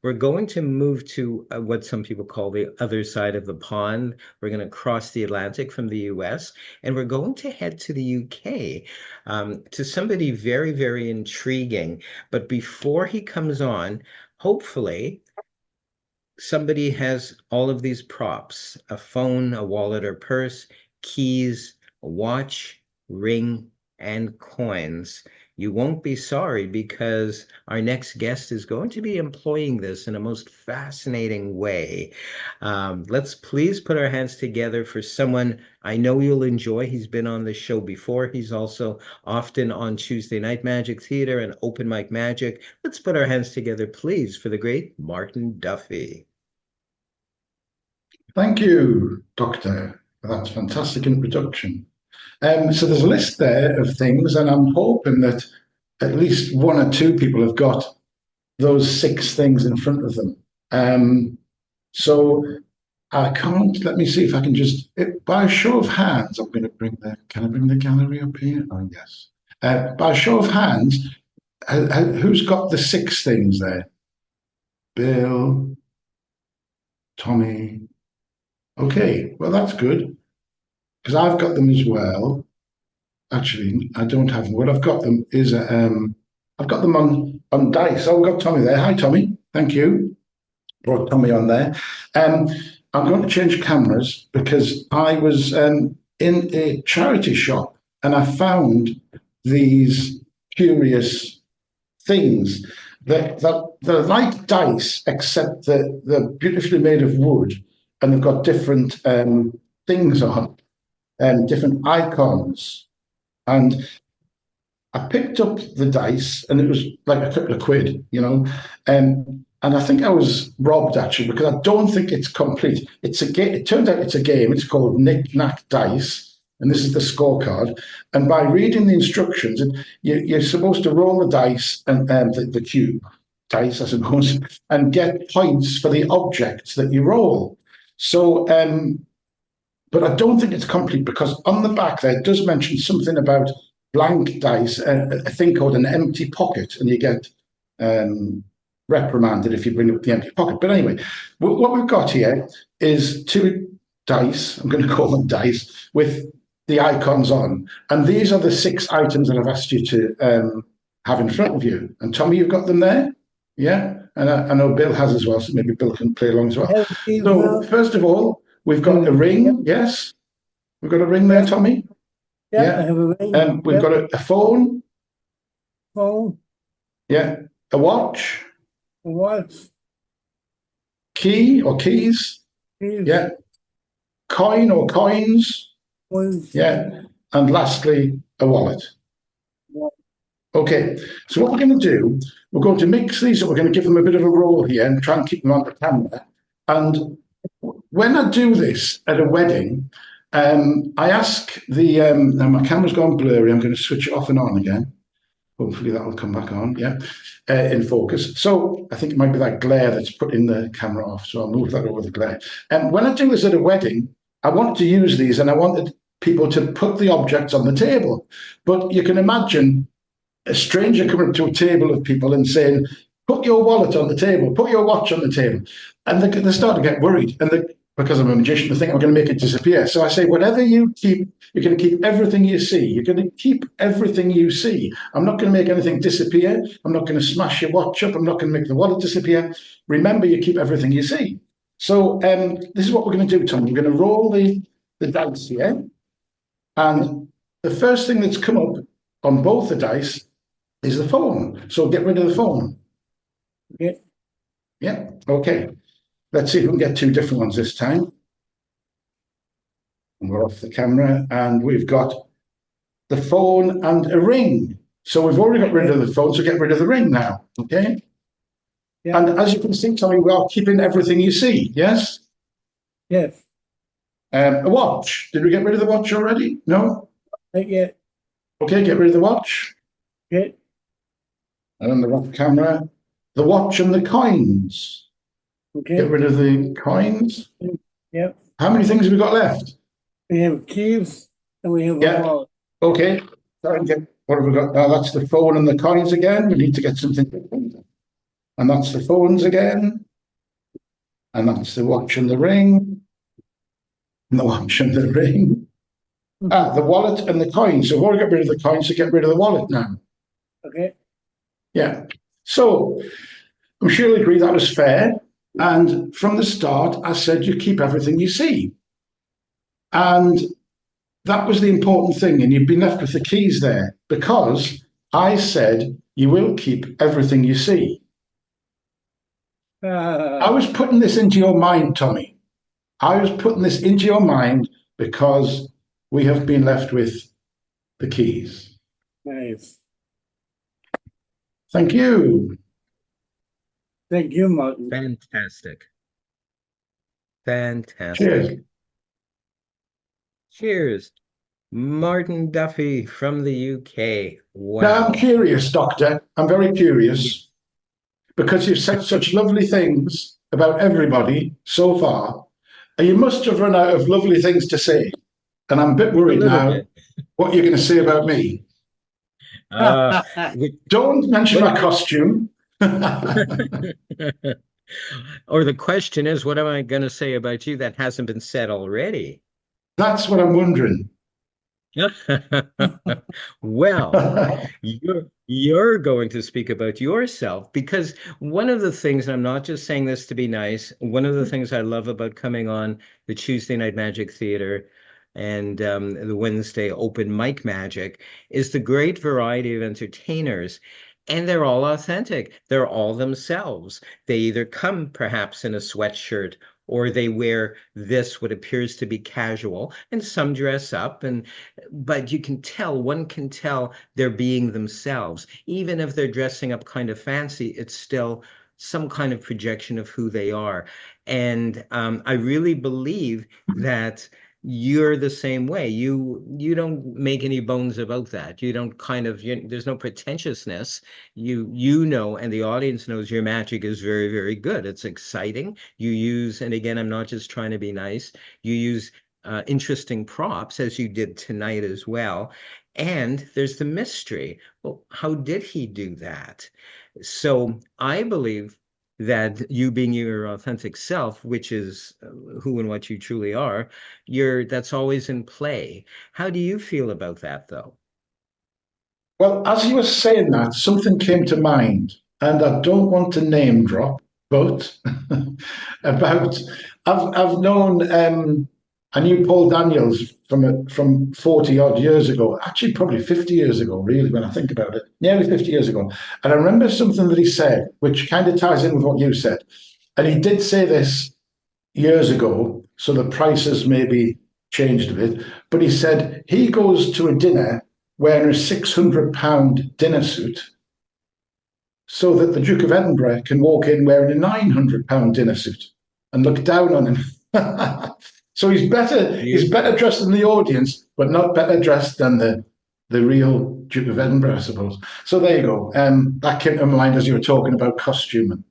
We're going to move to what some people call the other side of the pond. We're going to cross the Atlantic from the US, and we're going to head to the UK, to somebody very, very intriguing. But before he comes on, hopefully, somebody has all of these props: a phone, a wallet or purse, keys, a watch, ring, and coins. You won't be sorry, because our next guest is going to be employing this in a most fascinating way. Let's please put our hands together for someone I know you'll enjoy. He's been on the show before. He's also often on Tuesday Night Magic Theater and Open Mic Magic. Let's put our hands together, please, for the great Martin Duffy. Thank you, Doctor, for that fantastic introduction. So there's a list there of things, and I'm hoping that at least one or two people have got those 6 things in front of them. So I can't, let me see if I can just, by a show of hands, I'm going to bring can I bring the gallery up here? Oh, yes. By a show of hands, who's got the 6 things there? Bill, Tommy. Okay, well, that's good, because I've got them as well. Actually, I don't have them. What I've got them is, I've got them on dice. Oh, we've got Tommy there. Hi, Tommy. Thank you. Brought Tommy on there. I'm going to change cameras because I was in a charity shop and I found these curious things that they're like dice, except that they're beautifully made of wood and they've got different things on, different icons. And I picked up the dice, and it was like a couple of quid, and I think I was robbed, actually, because I don't think it's complete. It's a game. It turns out it's a game. It's called Knick Knack Dice, and this is the scorecard. And by reading the instructions, you're supposed to roll the dice and the cube dice, I suppose, and get points for the objects that you roll. So, but I don't think it's complete, because on the back there it does mention something about blank dice, a thing called an empty pocket, and you get reprimanded if you bring up the empty pocket. But anyway, what we've got here is 2 dice, I'm going to call them dice, with the icons on. And these are the 6 items that I've asked you to have in front of you. And Tommy, you've got them there? Yeah? And I know Bill has as well, so maybe Bill can play along as well. So first of all, we've got a ring. Yes? We've got a ring there, Tommy? Yeah, I have a ring. We've got a phone. Phone. Yeah. A watch. A watch. Key or keys. Keys. Yeah. Coin or coins. Coins. Yeah. And lastly, a wallet. Okay, so what we're going to do, we're going to mix these up. We're going to give them a bit of a roll here and try and keep them on the camera. And when I do this at a wedding, I ask now my camera's gone blurry. I'm going to switch it off and on again. Hopefully that'll come back on, yeah, in focus. So I think it might be that glare that's putting the camera off. So I'll move that over the glare. And when I do this at a wedding, I wanted to use these and I wanted people to put the objects on the table. But you can imagine a stranger coming up to a table of people and saying, put your wallet on the table, put your watch on the table. And they start to get worried. And because I'm a magician, they think I'm going to make it disappear. So I say, whatever you keep, you're going to keep everything you see. You're going to keep everything you see. I'm not going to make anything disappear. I'm not going to smash your watch up. I'm not going to make the wallet disappear. Remember, you keep everything you see. So this is what we're going to do, Tom. We're going to roll the dice here. And the first thing that's come up on both the dice is the phone. So get rid of the phone. Yeah. Yeah, okay. Let's see if we can get two different ones this time. And we're off the camera, and we've got the phone and a ring. So we've already got rid of the phone, so get rid of the ring now, okay? Yeah. And as you can see, Tommy, we are keeping everything you see, yes? Yes. A watch. Did we get rid of the watch already? No? Yeah. Okay, get rid of the watch. Okay. And on the off camera, the watch and the coins. Okay. Get rid of the coins. Yep. How many things have we got left? We have keys and we have Yeah. a wallet. Okay. What have we got? That's the phone and the coins again. We need to get something different. And that's the phones again. And that's the watch and the ring. And the watch and the ring. The wallet and the coins. So we've already got rid of the coins, so get rid of the wallet now. Okay. Yeah. So I'm sure you'll agree that was fair. And from the start, I said you keep everything you see. And that was the important thing. And you've been left with the keys there because I said you will keep everything you see. I was putting this into your mind, Tommy. I was putting this into your mind because we have been left with the keys. Nice. Thank you. Thank you, Martin. Fantastic. Fantastic. Cheers. Cheers. Martin Duffy from the UK. Wow. Now, I'm curious, Doctor. I'm very curious because you've said such lovely things about everybody so far. And you must have run out of lovely things to say. And I'm a bit worried now what you're going to say about me. Don't mention my costume. Or the question is, what am I going to say about you that hasn't been said already? That's what I'm wondering. Well, you're going to speak about yourself because one of the things, and I'm not just saying this to be nice, one of the things I love about coming on the Tuesday Night Magic Theater and the Wednesday Open Mic Magic is the great variety of entertainers. And they're all authentic. They're all themselves. They either come perhaps in a sweatshirt or they wear this, what appears to be casual, and some dress up. But you can tell, one can tell they're being themselves. Even if they're dressing up kind of fancy, it's still some kind of projection of who they are. And I really believe that you're the same way. You don't make any bones about that. You don't there's no pretentiousness. You know, and the audience knows your magic is very, very good. It's exciting. You use, and again, I'm not just trying to be nice. You use interesting props as you did tonight as well. And there's the mystery. Well, how did he do that? So I believe that you being your authentic self, which is who and what you truly are, that's always in play. How do you feel about that, though? Well, as you were saying that, something came to mind, and I don't want to name drop, but I've known I knew Paul Daniels from 40 odd years ago, actually probably 50 years ago, really, when I think about it, nearly 50 years ago. And I remember something that he said, which kind of ties in with what you said. And he did say this years ago, so the prices maybe changed a bit, but he said he goes to a dinner wearing a £600 dinner suit so that the Duke of Edinburgh can walk in wearing a £900 dinner suit and look down on him. So he's better dressed than the audience, but not better dressed than the real Duke of Edinburgh, I suppose. So there you go. That came to mind as you were talking about costuming.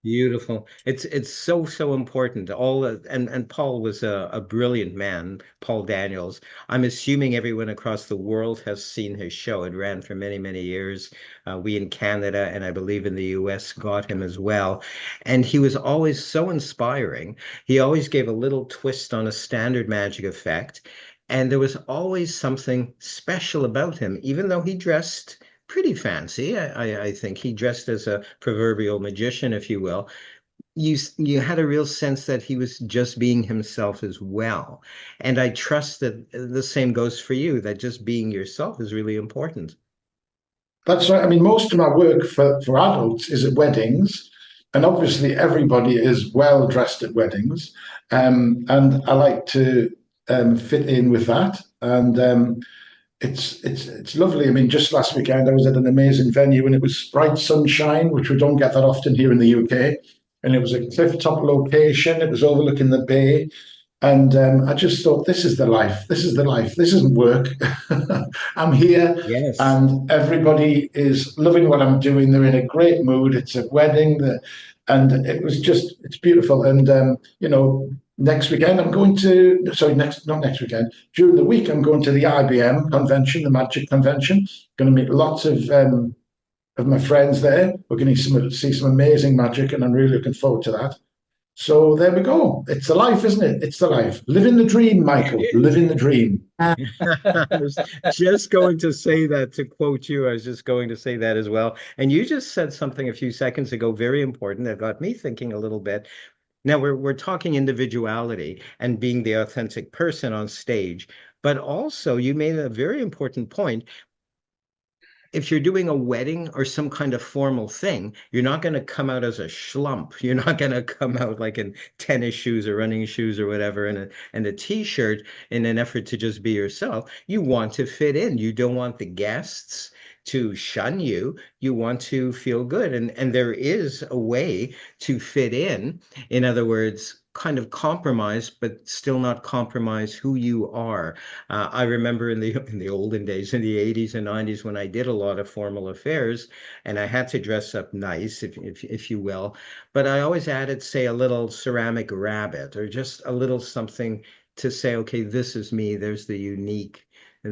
Beautiful. It's so important. And Paul was a brilliant man, Paul Daniels. I'm assuming everyone across the world has seen his show. It ran for many years. We in Canada and I believe in the US got him as well. And he was always so inspiring. He always gave a little twist on a standard magic effect. And there was always something special about him, even though he dressed pretty fancy. I think he dressed as a proverbial magician, if you will. You had a real sense that he was just being himself as well. And I trust that the same goes for you, that just being yourself is really important. That's right. I mean, most of my work for adults is at weddings, and obviously everybody is well dressed at weddings, and I like to fit in with that. And it's lovely. I mean, just last weekend I was at an amazing venue, and it was bright sunshine, which we don't get that often here in the UK. And it was a cliff top location. It was overlooking the bay, and I just thought, this is the life. This is the life. This isn't work. I'm here, Yes. and everybody is loving what I'm doing. They're in a great mood. It's a wedding, and it was just, it's beautiful. And, next weekend I'm going to, sorry, not next weekend, during the week I'm going to the IBM convention, the Magic Convention. Going to meet lots of my friends there. We're going to see some amazing magic, and I'm really looking forward to that. So there we go. It's the life, isn't it? It's the life. Living the dream, Michael. Living the dream. I was just going to say that to quote you. I was just going to say that as well. And you just said something a few seconds ago, very important, that got me thinking a little bit. Now we're talking individuality and being the authentic person on stage, but also you made a very important point. If you're doing a wedding or some kind of formal thing, you're not going to come out as a schlump. You're not going to come out like in tennis shoes or running shoes or whatever and a t-shirt in an effort to just be yourself. You want to fit in. You don't want the guests to shun you. You want to feel good. And there is a way to fit in. In other words, kind of compromise, but still not compromise who you are. I remember in the olden days, in the 80s and 90s, when I did a lot of formal affairs, and I had to dress up nice, if you will. But I always added, say, a little ceramic rabbit or just a little something to say, okay, this is me. There's the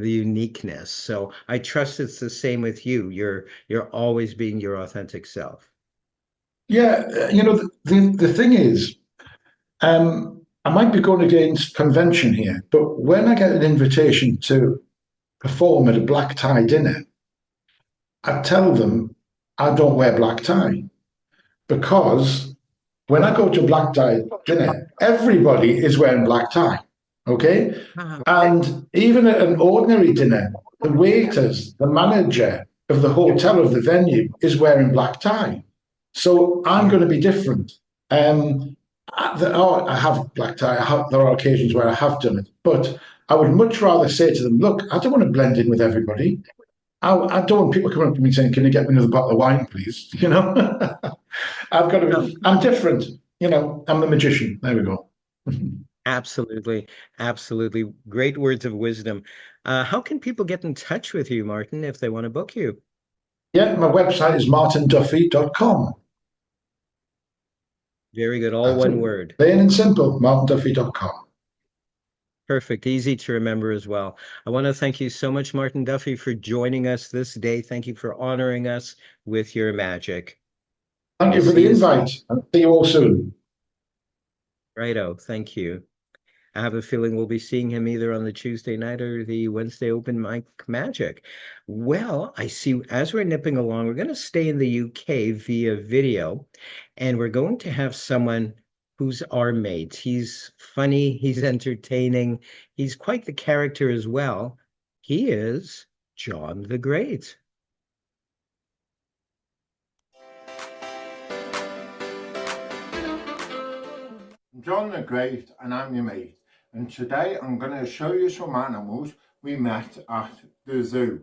uniqueness. So I trust it's the same with you. You're always being your authentic self. Yeah, the thing is, I might be going against convention here, but when I get an invitation to perform at a black tie dinner, I tell them I don't wear black tie because when I go to a black tie dinner, everybody is wearing black tie. Okay. Ah, And even at an ordinary dinner, the waiters, the manager of the hotel of the venue is wearing black tie. So I'm yeah. going to be different. I have black tie. There are occasions where I have done it, but I would much rather say to them, look, I don't want to blend in with everybody. I don't want people coming up to me saying, can you get me another bottle of wine, please? I've got to No, be, I'm different. I'm the magician. There we go. absolutely. Absolutely. Great words of wisdom. How can people get in touch with you, Martin, if they want to book you? Yeah, my website is martinduffy.com. Very good. All That's one it. word. Plain and simple, martinduffy.com. Perfect. Easy to remember as well. I want to thank you so much, Martin Duffy, for joining us this day. Thank you for honoring us with your magic. Thank We'll you for see the you invite. I'll see you all soon. righto. Thank you. I have a feeling we'll be seeing him either on the Tuesday night or the Wednesday open mic magic. Well, I see as we're nipping along, we're going to stay in the UK via video, and we're going to have someone who's our mate. He's funny, he's entertaining, he's quite the character as well. He is John the Great. John the Great, and I'm your mate. And today I'm going to show you some animals we met at the zoo.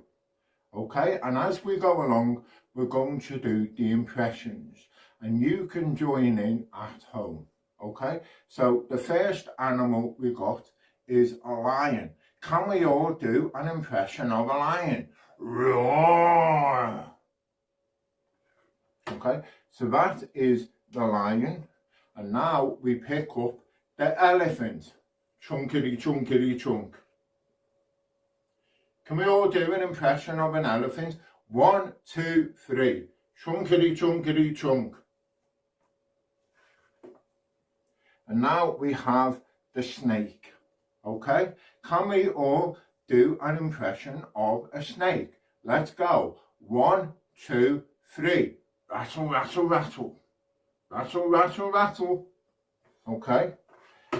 Okay, and as we go along, we're going to do the impressions, and you can join in at home. Okay, so the first animal we got is a lion. Can we all do an impression of a lion? Roar! Okay, so that is the lion, and now we pick up the elephant. Chunkity, chunkity, chunk. Can we all do an impression of an elephant? 1, 2, 3. Chunkity, chunkity, chunk. And now we have the snake. Okay? Can we all do an impression of a snake? Let's go. 1, 2, 3. Rattle, rattle, rattle. Rattle, rattle, rattle. Okay?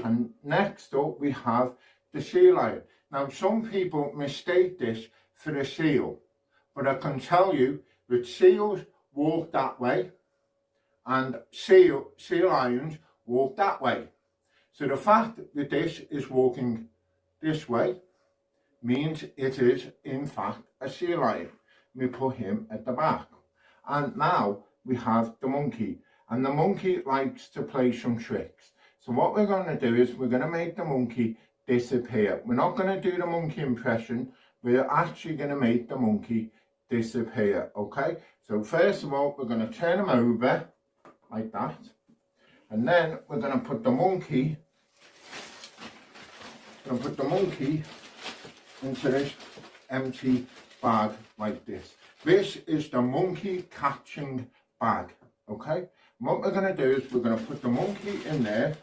And next up we have the sea lion. Now some people mistake this for a seal, but I can tell you that seals walk that way and sea lions walk that way. So the fact that this is walking this way means it is in fact a sea lion. We put him at the back. And now we have the monkey, and the monkey likes to play some tricks. So what we're going to do is we're going to make the monkey disappear. We're not going to do the monkey impression, we're actually going to make the monkey disappear. Okay, so first of all we're going to turn him over like that, and then we're going to put the monkey into this empty bag like this. This is the monkey catching bag. Okay, and what we're going to do is we're going to put the monkey in there.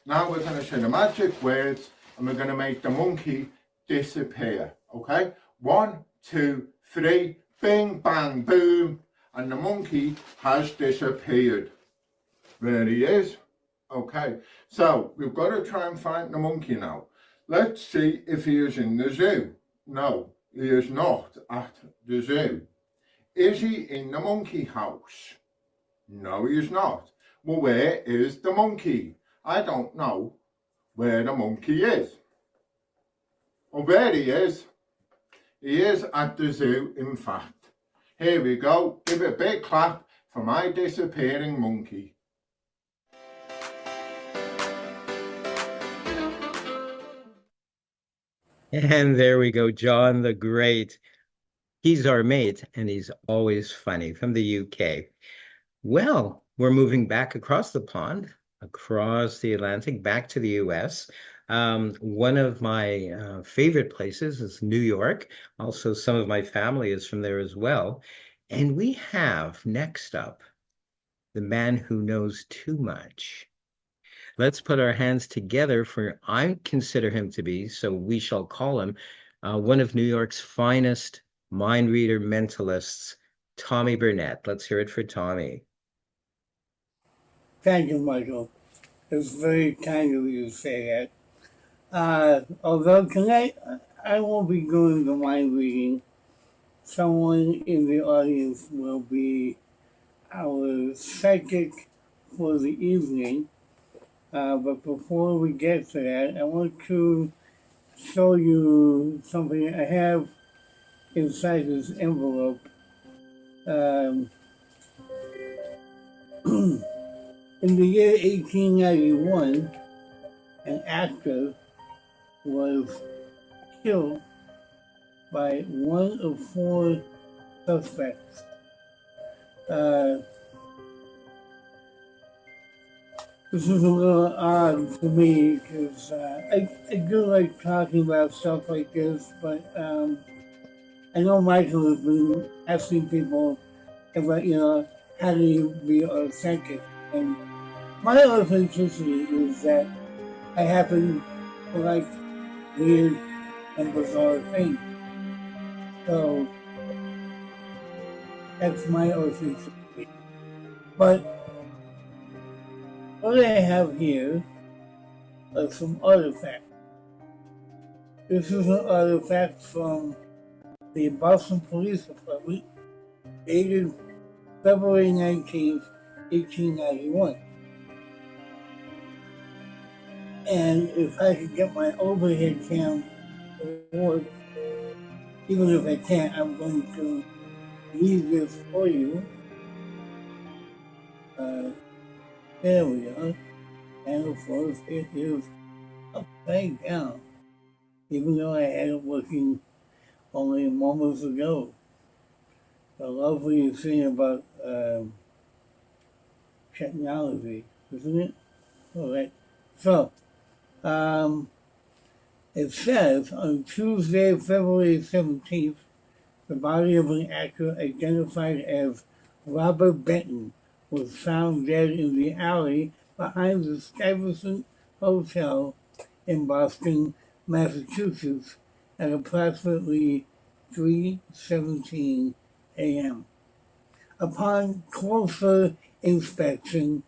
Now we're going to say the magic words and we're going to make the monkey disappear. Okay, 1, 2, 3, bing, bang, boom, and the monkey has disappeared. There he is. Okay, so we've got to try and find the monkey now. Let's see if he is in the zoo. No, he is not at the zoo. Is he in the monkey house? No, he is not. Well, where is the monkey? I don't know where the monkey is. Oh, there he is. He is at the zoo, in fact. Here we go. Give it a big clap for my disappearing monkey. And there we go, John the Great. He's our mate, and he's always funny, from the UK. Well, we're moving back across the pond, across the Atlantic, back to the US. One of my favorite places is New York. Also, some of my family is from there as well. And we have next up the man who knows too much. Let's put our hands together for, I consider him to be, so we shall call him, one of New York's finest mind reader mentalists, Tommy Burnett. Let's hear it for Tommy. Thank you, Michael. It's very kind of you to say that. Although tonight I won't be doing the mind reading, someone in the audience will be our psychic for the evening. But before we get to that, I want to show you something I have inside this envelope. In the year 1891, an actor was killed by one of 4 suspects. This is a little odd for me because I do like talking about stuff like this, but I know Michael has been asking people about, how do you be authentic? And my authenticity is that I happen to like weird and bizarre things. So that's my authenticity. But what I have here are some artifacts. This is an artifact from the Boston Police Department, dated February 19th, 1891. And if I could get my overhead cam to work, even if I can't, I'm going to read this for you. There we are. And of course, it is upside down, even though I had it working only moments ago. The lovely thing about technology, isn't it? All right. So, um, it says on Tuesday, February 17th, the body of an actor identified as Robert Benton was found dead in the alley behind the Stuyvesant Hotel in Boston, Massachusetts at approximately 3:17 a.m. Upon closer inspection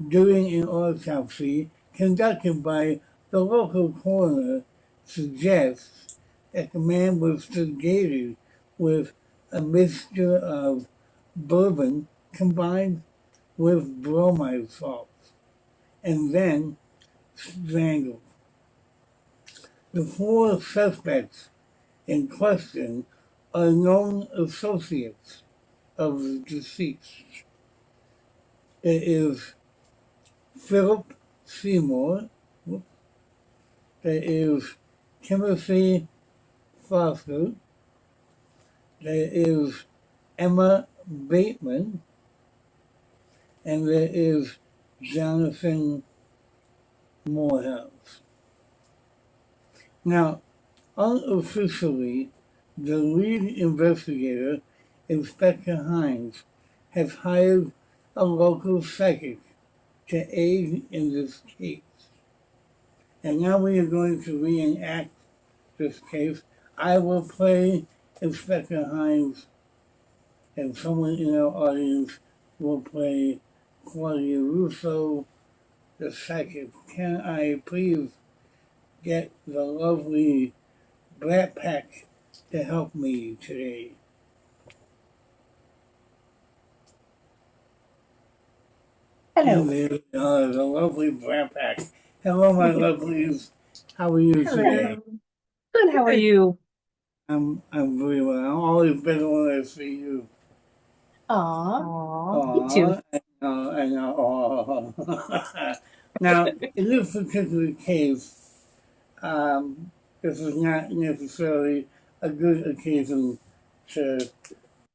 during an autopsy conducted by the local coroner suggests that the man was sedated with a mixture of bourbon combined with bromide salts and then strangled. The four suspects in question are known associates of the deceased. It is Philip Seymour. There is Timothy Foster. There is Emma Bateman. And there is Jonathan Morehouse. Now, unofficially, the lead investigator, Inspector Hines, has hired a local psychic to aid in this case. And now we are going to reenact this case. I will play Inspector Hines, and someone in our audience will play Claudia Russo, the psychic. Can I please get the lovely Brat Pack to help me today? Hello. And there the lovely Brat Pack. Hello, my lovelies. How are you today? Good. How are you? I'm very well. I'm always better when I see you. Aw, me too. I know. Now, in this particular case, this is not necessarily a good occasion to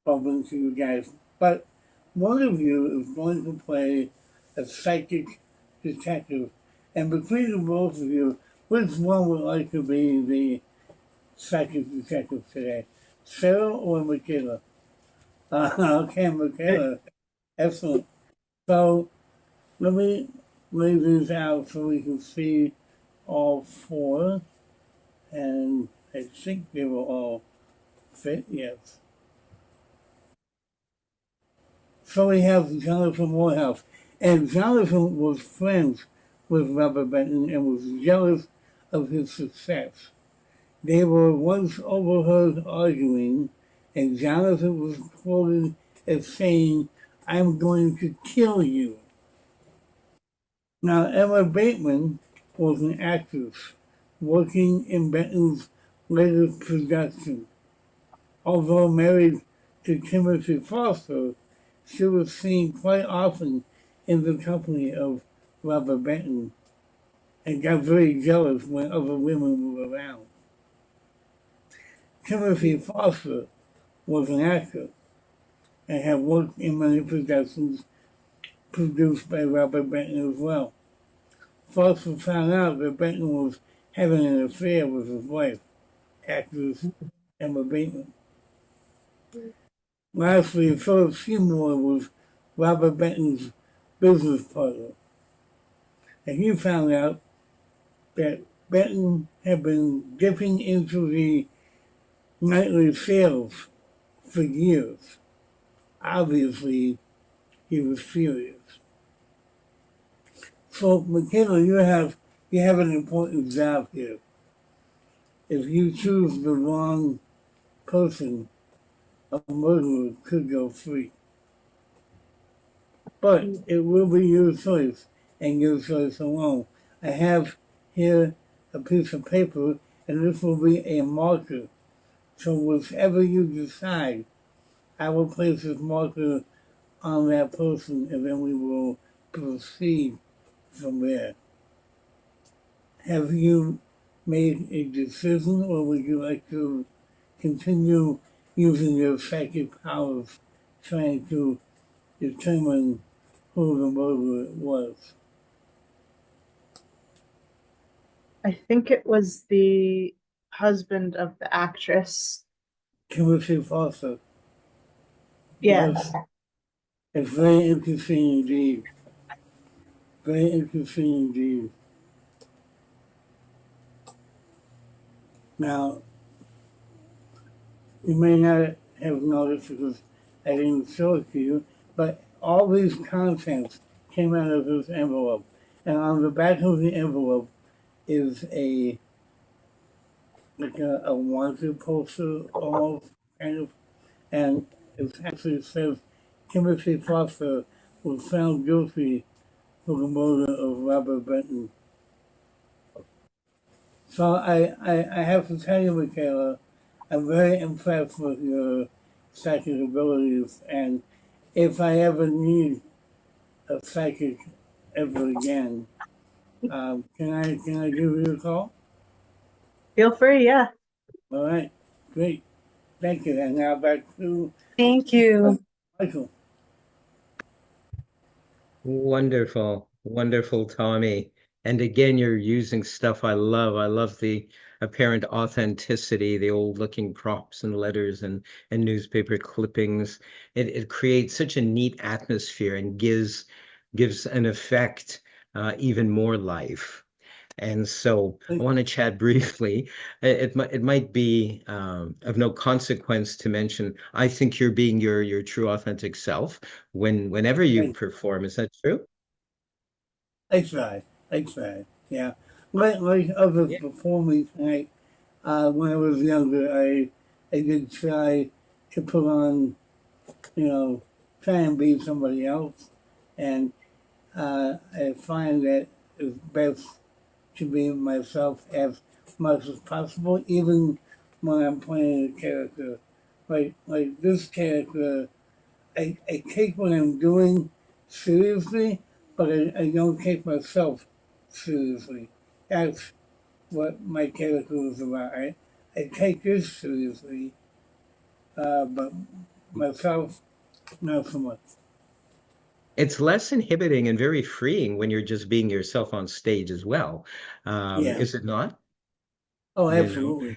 bump into you guys, but one of you is going to play a psychic detective, and between the both of you, which one would like to be the psychic detective today? Sarah or Michaela? Okay, Michaela. Excellent. So let me lay these out so we can see all four. And I think they will all fit, yes. So we have Jonathan Morehouse. And Jonathan was friends with Robert Benton and was jealous of his success. They were once overheard arguing, and Jonathan was quoted as saying, "I'm going to kill you." Now, Emma Bateman was an actress working in Benton's latest production. Although married to Timothy Foster, she was seen quite often in the company of Robert Benton and got very jealous when other women were around. Timothy Foster was an actor and had worked in many productions produced by Robert Benton as well. Foster found out that Benton was having an affair with his wife, actress Emma Bateman. Lastly, Philip Seymour was Robert Benton's business partner, and he found out that Benton had been dipping into the nightly sales for years. Obviously, he was furious. So, Michaela, you have an important job here. If you choose the wrong person, a murderer could go free. But it will be your choice and your choice alone. I have here a piece of paper, and this will be a marker. So whichever you decide, I will place this marker on that person, and then we will proceed from there. Have you made a decision, or would you like to continue using your psychic powers trying to determine who the murderer was. I think it was the husband of the actress. Timothy Foster. Yeah. Yes. It's very interesting indeed. Very interesting indeed. Now, you may not have noticed because I didn't show it to you, but all these contents came out of this envelope. And on the back of the envelope is like a wanted poster almost kind of, and it actually says Timothy Foster was found guilty for the murder of Robert Benton. So I have to tell you, Michaela, I'm very impressed with your psychic abilities, and if I ever need a psychic ever again, can I give you a call? Feel free. Yeah. All right, great, thank you. And now back to Thank you. Michael. Wonderful, wonderful, Tommy. And again, you're using stuff I love. I love the apparent authenticity, the old looking props and letters and newspaper clippings. It creates such a neat atmosphere and gives an effect, even more life. And so I want to chat briefly. It might be of no consequence to mention. I think you're being your true authentic self whenever you perform. Is that true? I tried. Yeah, like other Yeah. performers tonight. When I was younger, I did try to put on, try and be somebody else, and I find that it's best to be myself as much as possible, even when I'm playing a character. Like this character, I take what I'm doing seriously, but I don't take myself seriously. That's what my character is about. I take this seriously, but myself, not so much. It's less inhibiting and very freeing when you're just being yourself on stage as well. Yeah. Is it not? Oh, You know, absolutely.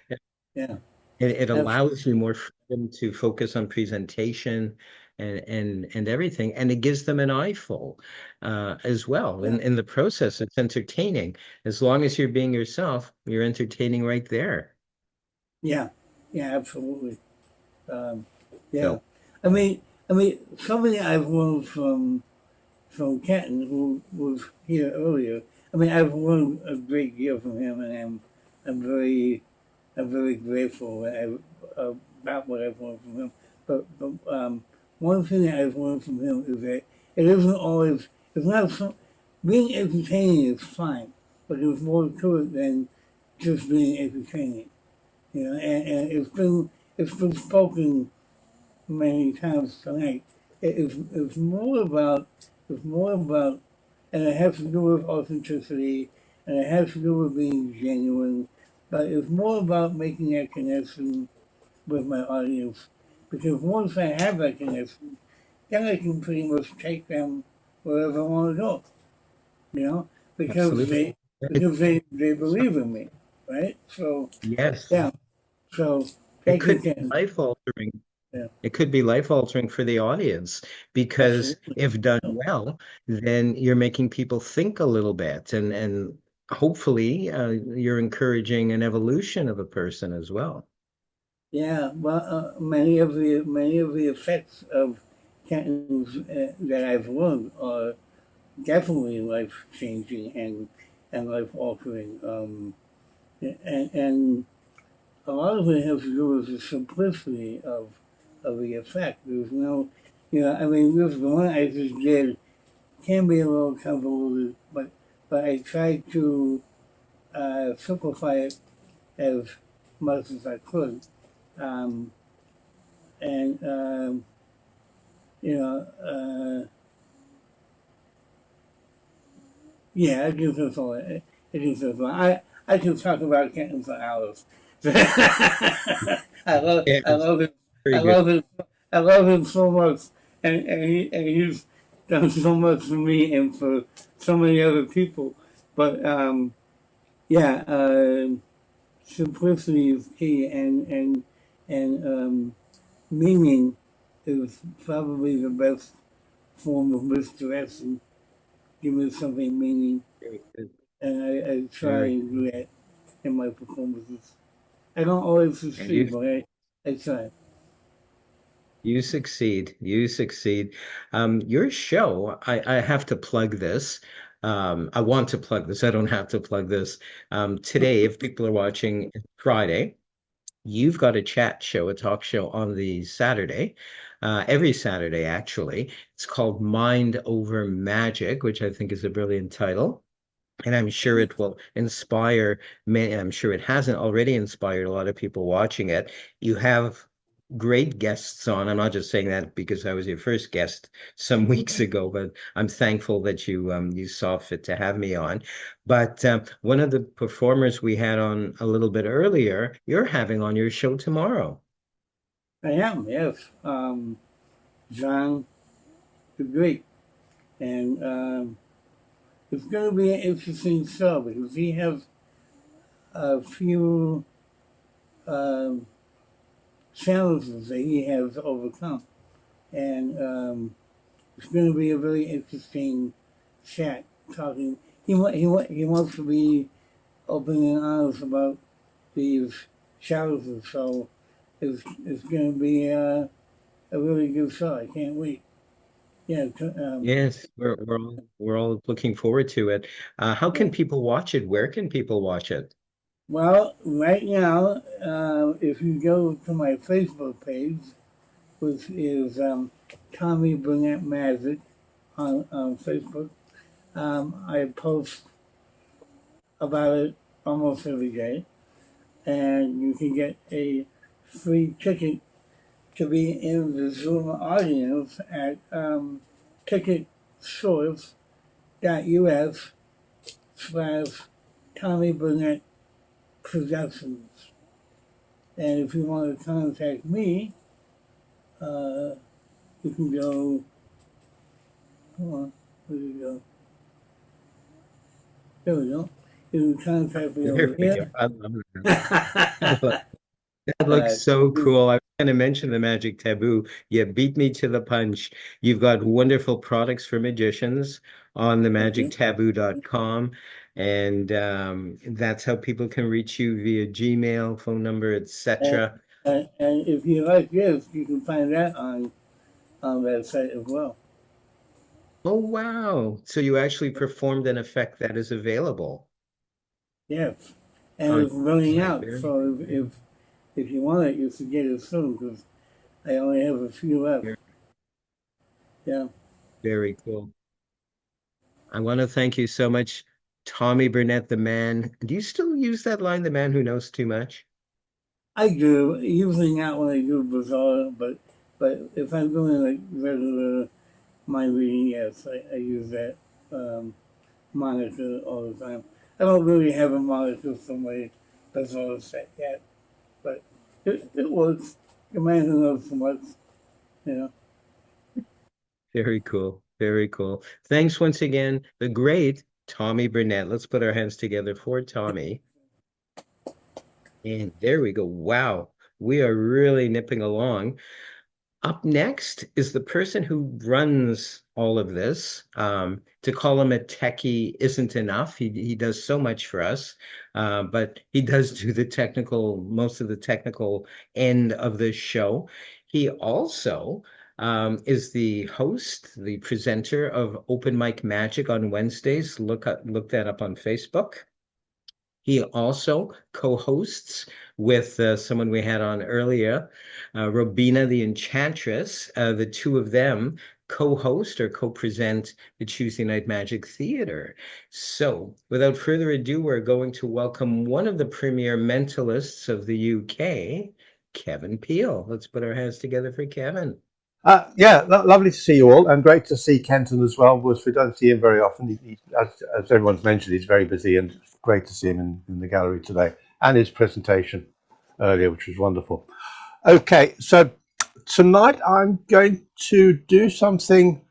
Yeah. it Absolutely. allows you more freedom to focus on presentation and everything, and it gives them an eyeful as well. Yeah. In the process, it's entertaining. As long as you're being yourself, you're entertaining right there. Yeah. Yeah. Absolutely. Um, yeah. So I mean, something I've learned from Kenton, who was here earlier. I mean, I've learned a great deal from him, and I'm very I'm very grateful about what I've learned from him. But one thing that I've learned from him is that it isn't always it's not some, being entertaining is fine, but there's more to it than just being entertaining. And it's been spoken many times tonight. It's more about, and it has to do with authenticity, and it has to do with being genuine, but it's more about making that connection with my audience. Because once I have that connection, then I can pretty much take them wherever I want to go. You know, because absolutely. they they believe in me, right? So Yes. yeah. So It thank you, could be Ken. life altering. Yeah, It could be life altering for the audience because absolutely. if done Oh, well, then you're making people think a little bit and hopefully you're encouraging an evolution of a person as well. yeah, well, many of the effects of Kenton's that I've learned are definitely life changing and life altering. And a lot of it has to do with the simplicity of the effect. There's no, I mean, this the one I just did can be a little convoluted, but I tried to simplify it as much as I could. Um, and you know, yeah, I guess that's all. I guess that's all. I can talk about Kenton for hours. I love Yeah, I it's love him. very I good. love him. I love him so much, and he's done so much for me and for so many other people. But yeah, simplicity is key, and meaning is probably the best form of misdirection. Giving something meaning, Very good. and I try Very and good. do that in my performances. I don't always And succeed, but I try. you succeed. You succeed. Your show, I have to plug this. I want to plug this. I don't have to plug this. Today, if people are watching Friday, you've got a chat show, a talk show on the Saturday, every Saturday, actually. It's called Mind Over Magic, which I think is a brilliant title. And I'm sure it will inspire many. I'm sure it hasn't already inspired a lot of people watching it. You have great guests on. I'm not just saying that because I was your first guest some weeks ago, but I'm thankful that you saw fit to have me on. But one of the performers we had on a little bit earlier, you're having on your show tomorrow. I am, yes. John the Great. And it's going to be an interesting show because he has a few um, challenges that he has overcome. And it's going to be a very interesting chat talking. He wants to be open and honest about these challenges. So it's going to be a really good show. I can't wait. Yeah. Yes, we're all looking forward to it. How Yeah. can people watch it? Where can people watch it? Well, right now, if you go to my Facebook page, which is Tommy Burnett Magic on Facebook, I post about it almost every day, and you can get a free ticket to be in the Zoom audience at ticketsource.us/Tommy Burnett Productions. And if you want to contact me, uh, you can go, come on, where did you go? There we go. You can contact me There over we go. here. I love that. That looks so You, cool. I was going to mention the Magic Taboo. You beat me to the punch. You've got wonderful products for magicians on the okay. magictaboo.com. And that's how people can reach you via Gmail, phone number, And, etc. and if you like this, you can find that on that site as well. Oh, wow. So you actually performed an effect that is available Yes. And on it's running site. out. So if you want it, you should get it soon because I only have a few left. Very, Yeah. very cool. I want to thank you so much, Tommy Burnett, the man. Do you still use that line, the man who knows too much? I do. Usually not when I do bizarre, but if I'm doing like regular mind reading, yes, I use that moniker all the time. I don't really have a moniker for my bizarre set yet, but it works. The man who knows so much, you know. Very cool. Very cool. Thanks once again, the great Tommy Burnett. Let's put our hands together for Tommy. And there we go. Wow. We are really nipping along. Up next is the person who runs all of this. To call him a techie isn't enough. He does so much for us, but he does do the technical, most of the technical end of this show. He also is the host, the presenter of Open Mic Magic on Wednesdays. Look that up on Facebook. He also co-hosts with someone we had on earlier, Robina the Enchantress. The two of them co-host or co-present the Tuesday Night Magic Theater. So, without further ado, we're going to welcome one of the premier mentalists of the UK, Kevin Peel. Let's put our hands together for Kevin. Yeah, lovely to see you all, and great to see Kenton as well, which we don't see him very often. As everyone's mentioned, he's very busy, and it's great to see him in the gallery today, and his presentation earlier, which was wonderful. Okay, so tonight I'm going to do something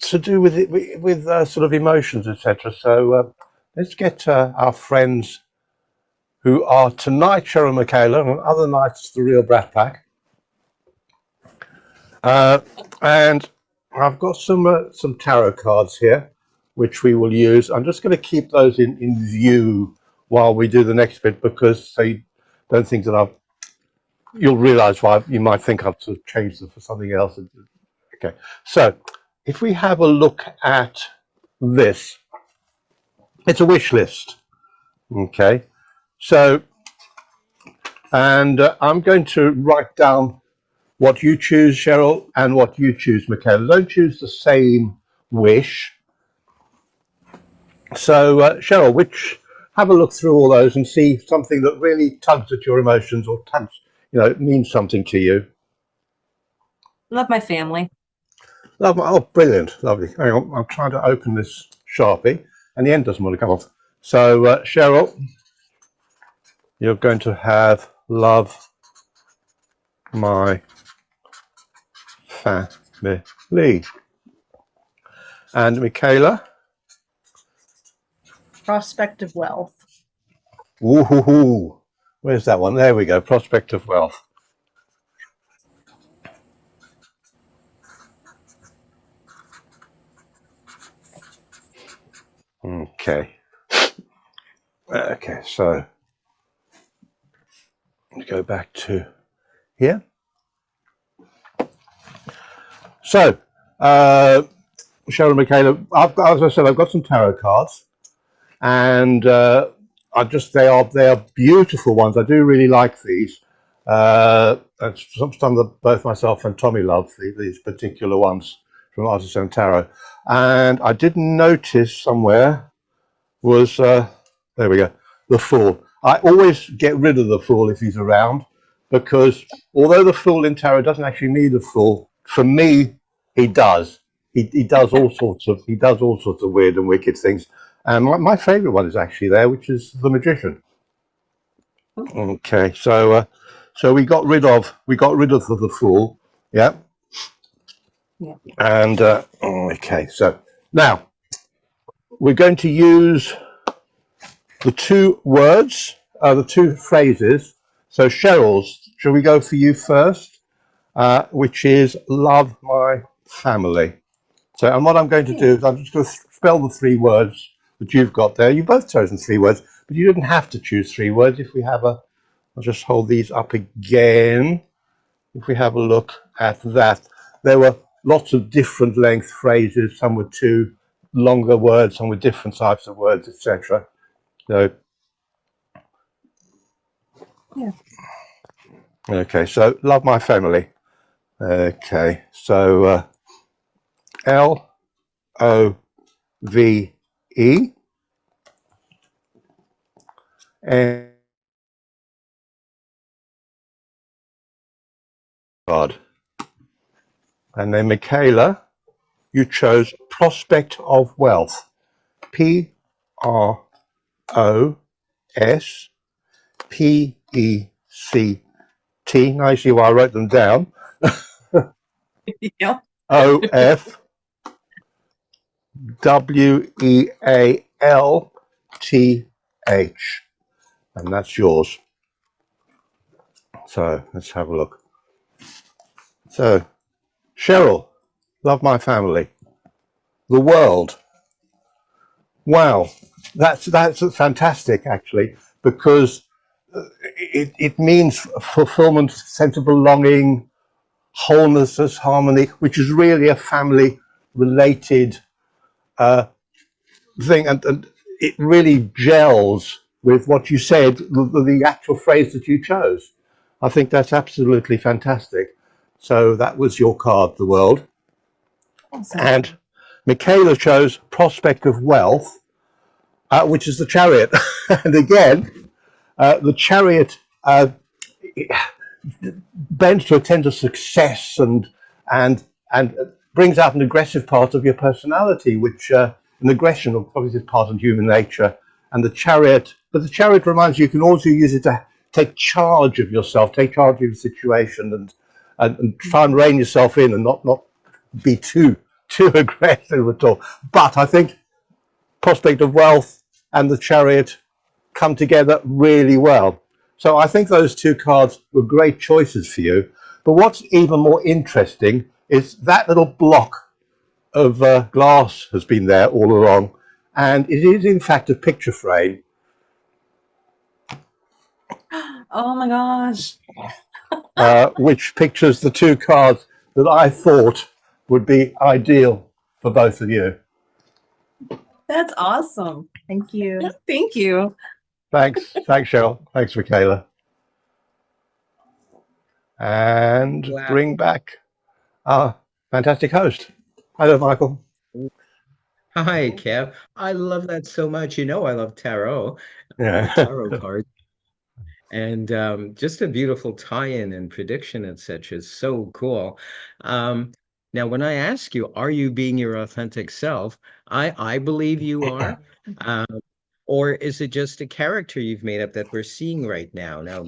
to do with it with sort of emotions, etc. So let's get our friends who are tonight Cheryl and Michaela, and on other nights the real Brat Pack. And I've got some tarot cards here, which we will use. I'm just going to keep those in view while we do the next bit, because so you don't think that you'll realise why you might think I've sort of changed them for something else. Okay, so if we have a look at this, it's a wish list. Okay, so, and I'm going to write down what you choose, Cheryl, and what you choose, Michaela. Don't choose the same wish. So, Cheryl, have a look through all those and see something that really tugs at your emotions or tugs, means something to you. Love my family. Oh, brilliant, lovely. Hang on, I'm trying to open this Sharpie, and the end doesn't want to come off. So, Cheryl, you're going to have love my family. And Michaela? Prospect of wealth. Woohoo! Where's that one? There we go. Prospect of wealth. Okay. Okay, so let's go back to here. So, Cheryl and Michaela, as I said, I've got some tarot cards, and they are beautiful ones. I do really like these. It's something that both myself and Tommy love these particular ones from Artisan Tarot. And I did notice somewhere was there we go, the Fool. I always get rid of the Fool if he's around, because although the Fool in tarot doesn't actually need a Fool, for me he does. He does all sorts of weird and wicked things. And my favorite one is actually there, which is the Magician. Okay, so we got rid of the Fool, yeah. And okay, so now we're going to use the two words, the two phrases. So Cheryl's, shall we go for you first? Which is love my family. So, and what I'm going to do is I'm just going to spell the three words that you've got there. You've both chosen three words, but you didn't have to choose three words. If we have I'll just hold these up again. If we have a look at that, there were lots of different length phrases. Some were two longer words, some were different types of words, etc. So, yeah. Okay, so love my family. Okay, so LOVE and God. And then Michaela, you chose prospect of wealth. PROSPECT. Now you see why I wrote them down. Yeah. OFWEALTH. And that's yours. So let's have a look. So Cheryl, love my family. The world. Wow, that's fantastic actually, because it means fulfillment, sense of belonging, wholeness, harmony, which is really a family related thing, and it really gels with what you said, the actual phrase that you chose. I think that's absolutely fantastic. So that was your card, the world. Awesome. And Michaela chose prospect of wealth, which is the Chariot. And again, the Chariot bends to a tender success and brings out an aggressive part of your personality, which an aggression obviously is part of human nature. And the Chariot, but the Chariot reminds you can also use it to take charge of yourself, take charge of your situation, and try and rein yourself in and not be too too aggressive at all. But I think Prospect of Wealth and the Chariot come together really well. So I think those two cards were great choices for you. But what's even more interesting is that little block of glass has been there all along, and it is in fact a picture frame. Oh my gosh. Which pictures the two cards that I thought would be ideal for both of you. That's awesome. Thank you. Thank you. Thanks, Cheryl. Thanks, Michaela. And Wow. bring back our fantastic host. Hello, Michael. Hi, Kev. I love that so much. You know, I love tarot, the Yeah. tarot cards, and just a beautiful tie-in and prediction, etc. is so cool. Um, Now, when I ask you, are you being your authentic self? I believe you are. Um, or is it just a character you've made up that we're seeing right now? Now,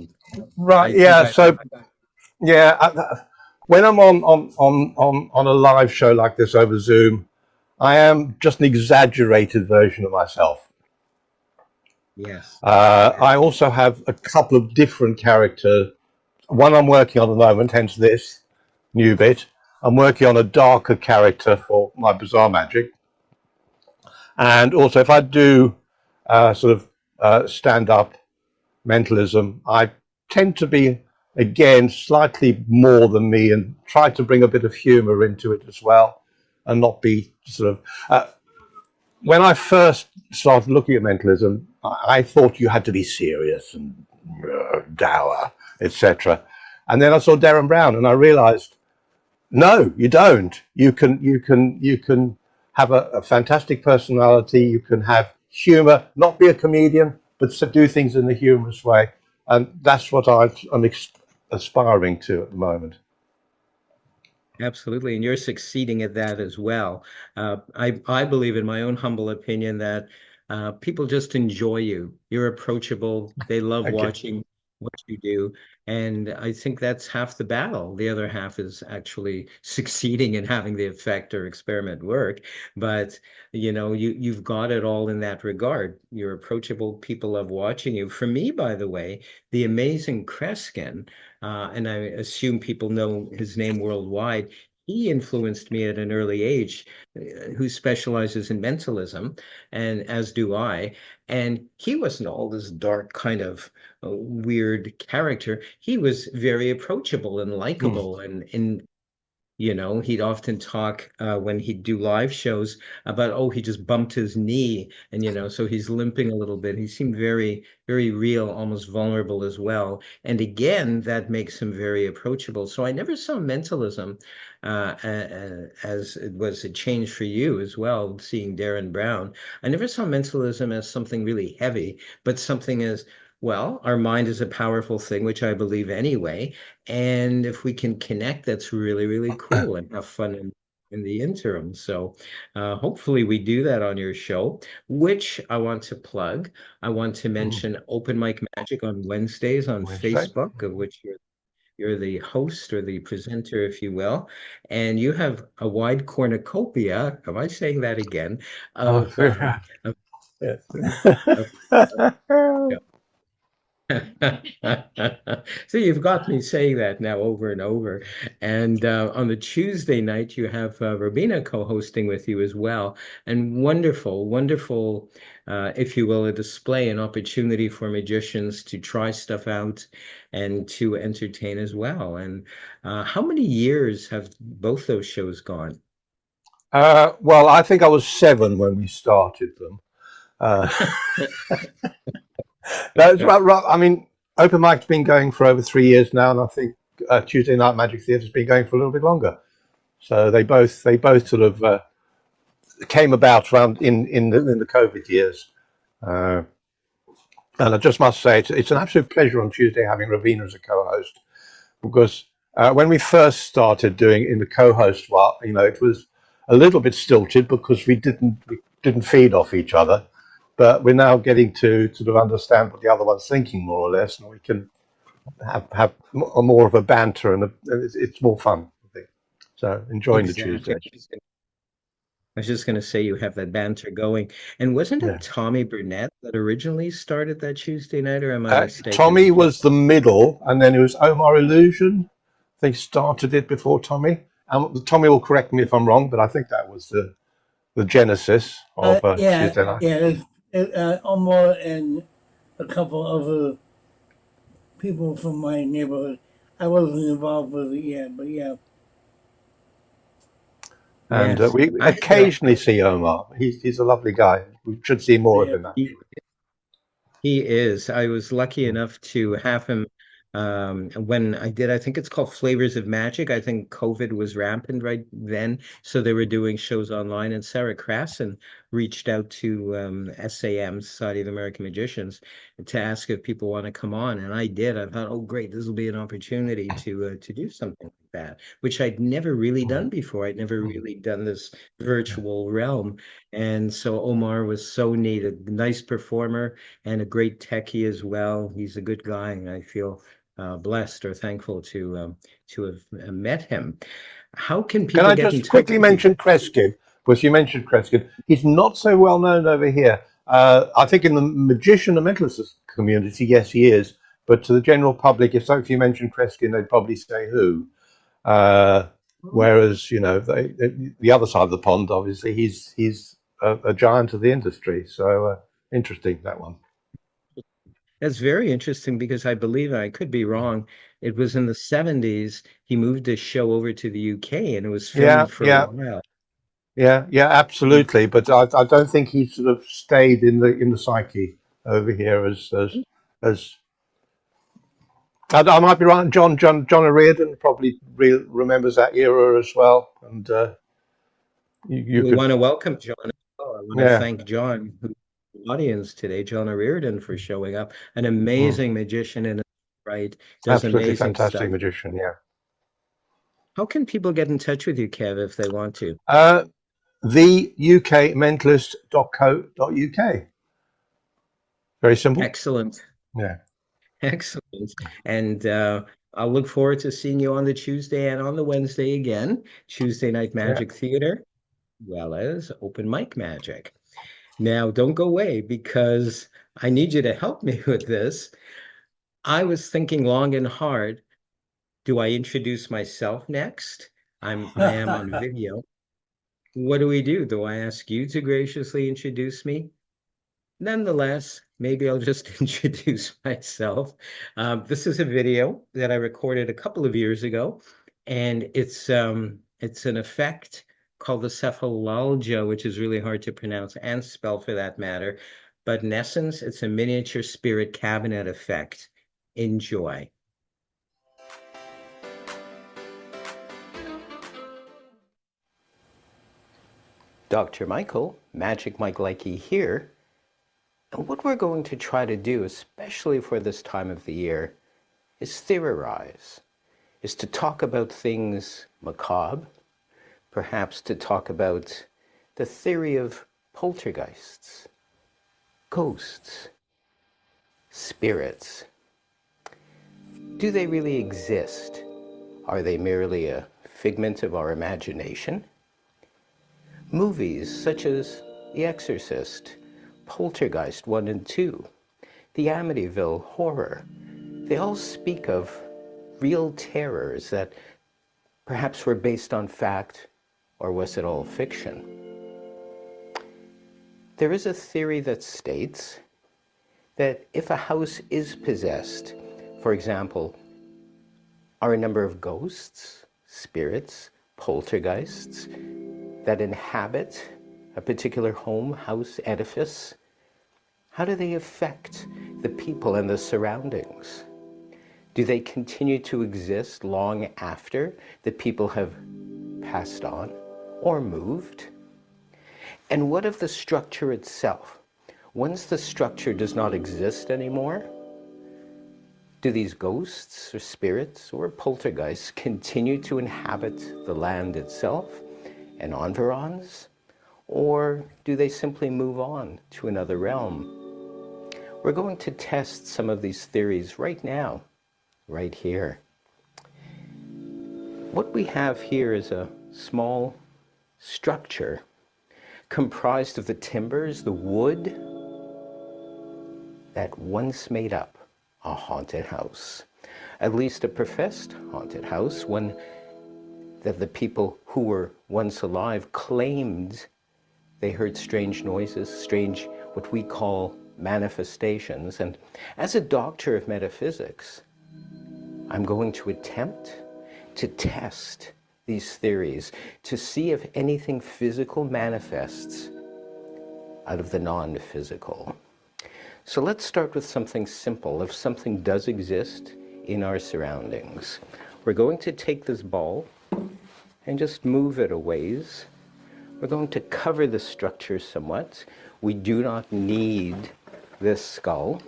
Right. I think Yeah. I So yeah, when I'm on a live show like this over Zoom, I am just an exaggerated version of myself. yes. I also have a couple of different characters. One I'm working on at the moment, hence this new bit. I'm working on a darker character for my Bizarre Magic. And also, if I do stand up mentalism, I tend to be, again, slightly more than me and try to bring a bit of humor into it as well and not be when I first started looking at mentalism, I thought you had to be serious and dour, etc. And then I saw Darren Brown, and I realised, no, you don't. You can have a fantastic personality. You can have humour, not be a comedian, but do things in a humorous way, and that's what I'm aspiring to at the moment. Absolutely, and you're succeeding at that as well. I believe, in my own humble opinion, that people just enjoy you. You're approachable. They love Okay. watching what you do, and I think that's half the battle. The other half is actually succeeding and having the effect or experiment work. But you've got it all in that regard. You're approachable. People love watching you. For me, by the way, the amazing Kreskin. And I assume people know his name worldwide. He influenced me at an early age, who specializes in mentalism, and as do I. And he wasn't all this dark kind of weird character. He was very approachable and likable, and he'd often talk when he'd do live shows about, oh, he just bumped his knee, and so he's limping a little bit. He seemed very, very real, almost vulnerable as well. And again, that makes him very approachable. So I never saw mentalism as it was a change for you as well, seeing Darren Brown. I never saw mentalism as something really heavy, but something as, well, our mind is a powerful thing, which I believe anyway. And if we can connect, that's really, really cool and have fun in the interim. So hopefully we do that on your show, which I want to plug. I want to mention Open Mic Magic on Wednesdays on Wednesday. Facebook, of which you're the host or the presenter, if you will. And you have a wide cornucopia, am I saying that again, Oh, of, yes. of So you've got me saying that now over and over. And on the Tuesday night, you have Robina co-hosting with you as well. And wonderful, wonderful, if you will, a display, an opportunity for magicians to try stuff out and to entertain as well. And how many years have both those shows gone? Well, I think I was 7 when we started them. That's right. I mean, Open Mic's been going for over 3 years now, and I think Tuesday Night Magic Theatre's been going for a little bit longer. So they both sort of came about around in the COVID years. And I just must say, it's an absolute pleasure on Tuesday having Ravina as a co-host, because when we first started doing in the co-host, well, it was a little bit stilted because we didn't feed off each other. But we're now getting to sort of understand what the other one's thinking, more or less, and we can have more of a banter, and it's more fun, I think. So enjoying the Exactly. Tuesdays. I was just going to say you have that banter going. And wasn't Yeah. it Tommy Burnett that originally started that Tuesday night, or am I mistaken? Tommy was the middle, and then it was Omar Illusion. They started it before Tommy. And Tommy will correct me if I'm wrong, but I think that was the genesis of Yeah, Tuesday night. yeah. Omar and a couple other people from my neighborhood. I wasn't involved with it yet, but yeah. And Yes. we I had a occasionally see Omar. He's a lovely guy. We should see more of Yeah. him, actually. He is. I was lucky enough to have him when I did, I think it's called Flavors of Magic. I think COVID was rampant right then. So they were doing shows online, and Sarah Crasson reached out to SAM, Society of American Magicians, to ask if people want to come on. And I did. I thought, oh, great, this will be an opportunity to do something like that, which I'd never really done before. I'd never really done this virtual realm. And so Omar was so neat, a nice performer and a great techie as well. He's a good guy, and I feel blessed or thankful to have met him. How can Can people I get in just touch quickly with you? mention Kreskin? Because you mentioned Kreskin. He's not so well known over here. I think in the magician and mentalist community, yes, he is. But to the general public, if you mention Kreskin, they'd probably say who. Uh, Whereas, the other side of the pond, obviously, he's a giant of the industry. So interesting, that one. That's very interesting because I believe, and I could be wrong, it was in the 70s he moved his show over to the UK and it was Yeah, filmed for a yeah, while. yeah, Mm. absolutely. But I don't think he sort of stayed in the psyche over here as I might be right. John O'Riordan probably remembers that era as well, and you We could, want to welcome John as well. I want to yeah, thank John, who's in the audience today, John O'Riordan, for showing up. An mm, amazing magician in his right, does absolutely amazing fantastic stuff. magician. Yeah, How can people get in touch with you, Kev, if they want to? the ukmentalist.co.uk. Very simple. Excellent. Yeah, Excellent. And I'll look forward to seeing you on the Tuesday and on the Wednesday again, Tuesday Night yeah. Magic Theater, well as Open Mic Magic. Now, don't go away because I need you to help me with this. I was thinking long and hard. Do I introduce myself next? I am on video. What do we do? Do I ask you to graciously introduce me? Nonetheless, maybe I'll just introduce myself. This is a video that I recorded a couple of years ago, and it's an effect called the cephalalgia, which is really hard to pronounce and spell for that matter. But in essence, it's a miniature spirit cabinet effect. Enjoy. Dr. Michael, Magic Mike Likey here. And what we're going to try to do, especially for this time of the year, is theorize, is to talk about things macabre, perhaps to talk about the theory of poltergeists, ghosts, spirits. Do they really exist? Are they merely a figment of our imagination? Movies such as The Exorcist, Poltergeist 1 and 2, the Amityville Horror, they all speak of real terrors that perhaps were based on fact, or was it all fiction? There is a theory that states that if a house is possessed, for example, are a number of ghosts, spirits, poltergeists that inhabit a particular home, house, edifice, how do they affect the people and the surroundings? Do they continue to exist long after the people have passed on or moved? And what of the structure itself? Once the structure does not exist anymore, do these ghosts or spirits or poltergeists continue to inhabit the land itself and environs? Or do they simply move on to another realm? We're going to test some of these theories right now, right here. What we have here is a small structure comprised of the timbers, the wood that once made up a haunted house. At least a professed haunted house, one that the people who were once alive claimed they heard strange noises, strange what we call manifestations. And as a doctor of metaphysics, I'm going to attempt to test these theories to see if anything physical manifests out of the non-physical. So let's start with something simple. If something does exist in our surroundings, we're going to take this ball and just move it a ways. We're going to cover the structure somewhat. We do not need this skull.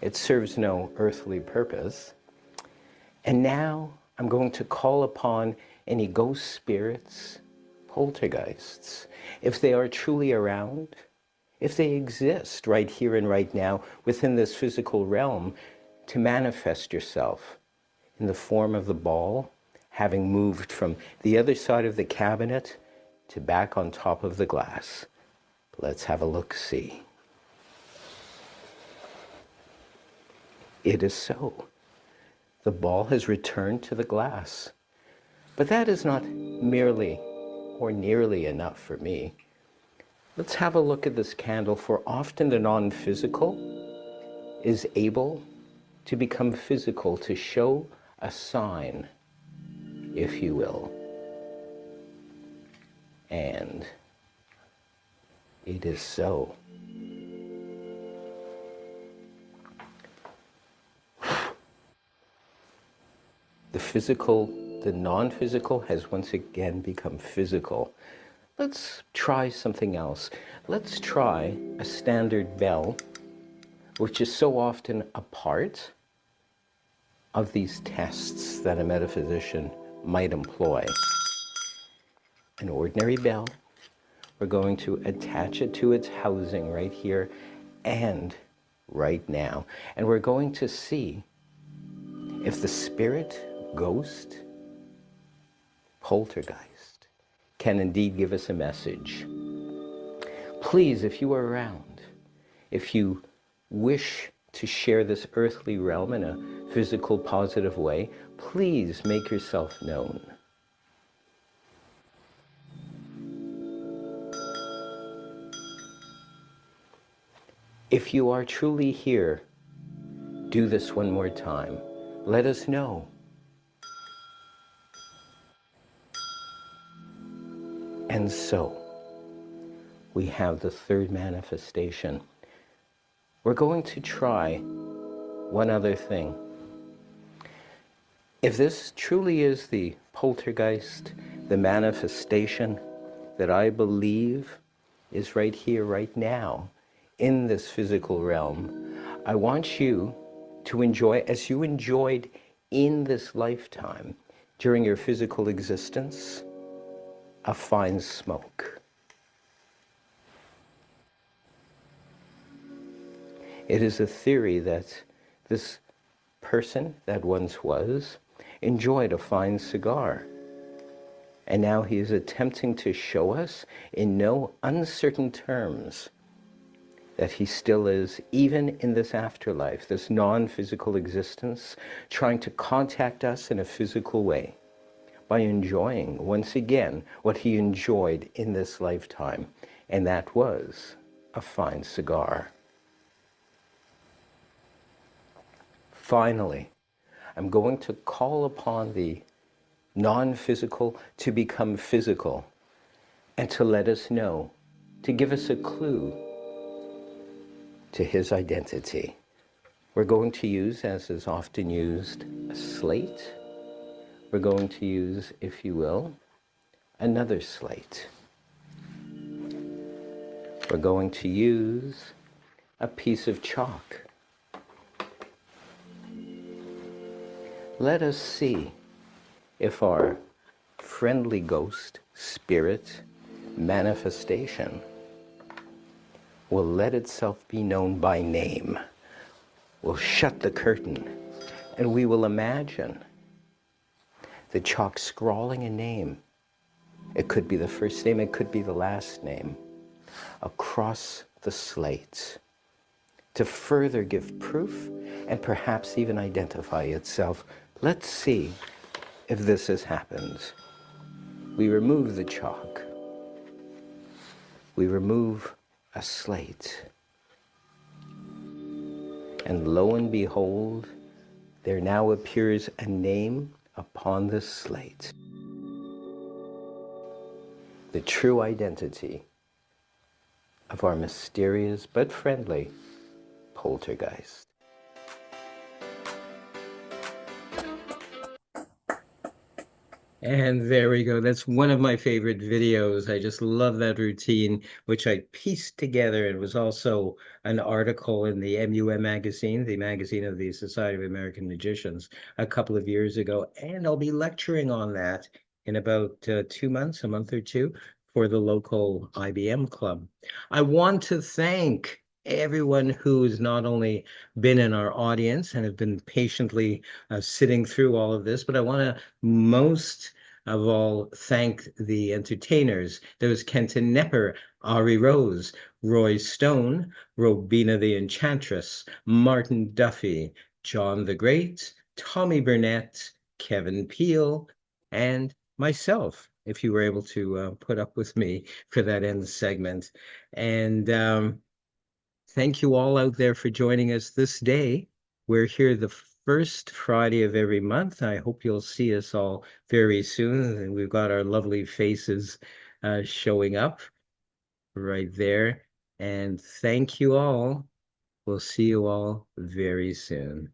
It serves no earthly purpose. And now I'm going to call upon any ghost spirits, poltergeists, if they are truly around, if they exist right here and right now within this physical realm, to manifest yourself in the form of the ball, having moved from the other side of the cabinet to back on top of the glass. Let's have a look-see. It is so. The ball has returned to the glass. But that is not merely or nearly enough for me. Let's have a look at this candle, for often the non-physical is able to become physical, to show a sign, if you will. And it is so. The physical, the non-physical has once again become physical. Let's try something else. Let's try a standard bell, which is so often a part of these tests that a metaphysician might employ. An ordinary bell. We're going to attach it to its housing right here and right now. And we're going to see if the spirit, ghost, poltergeist can indeed give us a message. Please, if you are around, if you wish to share this earthly realm in a physical, positive way, please make yourself known. If you are truly here, do this one more time. Let us know. And so, we have the third manifestation. We're going to try one other thing. If this truly is the poltergeist, the manifestation that I believe is right here, right now, in this physical realm, I want you to enjoy, as you enjoyed in this lifetime, during your physical existence, a fine smoke. It is a theory that this person that once was enjoyed a fine cigar. And now he is attempting to show us in no uncertain terms that he still is, even in this afterlife, this non-physical existence, trying to contact us in a physical way by enjoying, once again, what he enjoyed in this lifetime, and that was a fine cigar. Finally, I'm going to call upon the non-physical to become physical and to let us know, to give us a clue to his identity. We're going to use, as is often used, a slate. We're going to use, if you will, another slate. We're going to use a piece of chalk. Let us see if our friendly ghost, spirit, manifestation will let itself be known by name. We'll shut the curtain and we will imagine the chalk scrawling a name It could be the first name, it could be the last name. Across the slate, to further give proof and perhaps even identify itself. Let's see if this has happened. We remove the chalk. We remove a slate. And lo and behold, there now appears a name upon the slate. The true identity of our mysterious but friendly poltergeist. And there we go. That's one of my favorite videos. I just love that routine, which I pieced together. It was also an article in the MUM magazine, the magazine of the Society of American Magicians, a couple of years ago. And I'll be lecturing on that in about 2 months, a month or two, for the local IBM club. I want to thank everyone who's not only been in our audience and have been patiently sitting through all of this, but I want to most of all thank the entertainers. There was Kenton Nepper, Ari Rose, Roy Stone, Robina the Enchantress, Martin Duffy, John the Great, Tommy Burnett, Kevin Peel, and myself, if you were able to put up with me for that end segment. And thank you all out there for joining us this day. We're here the first Friday of every month. I hope you'll see us all very soon. And we've got our lovely faces showing up right there. And thank you all. We'll see you all very soon.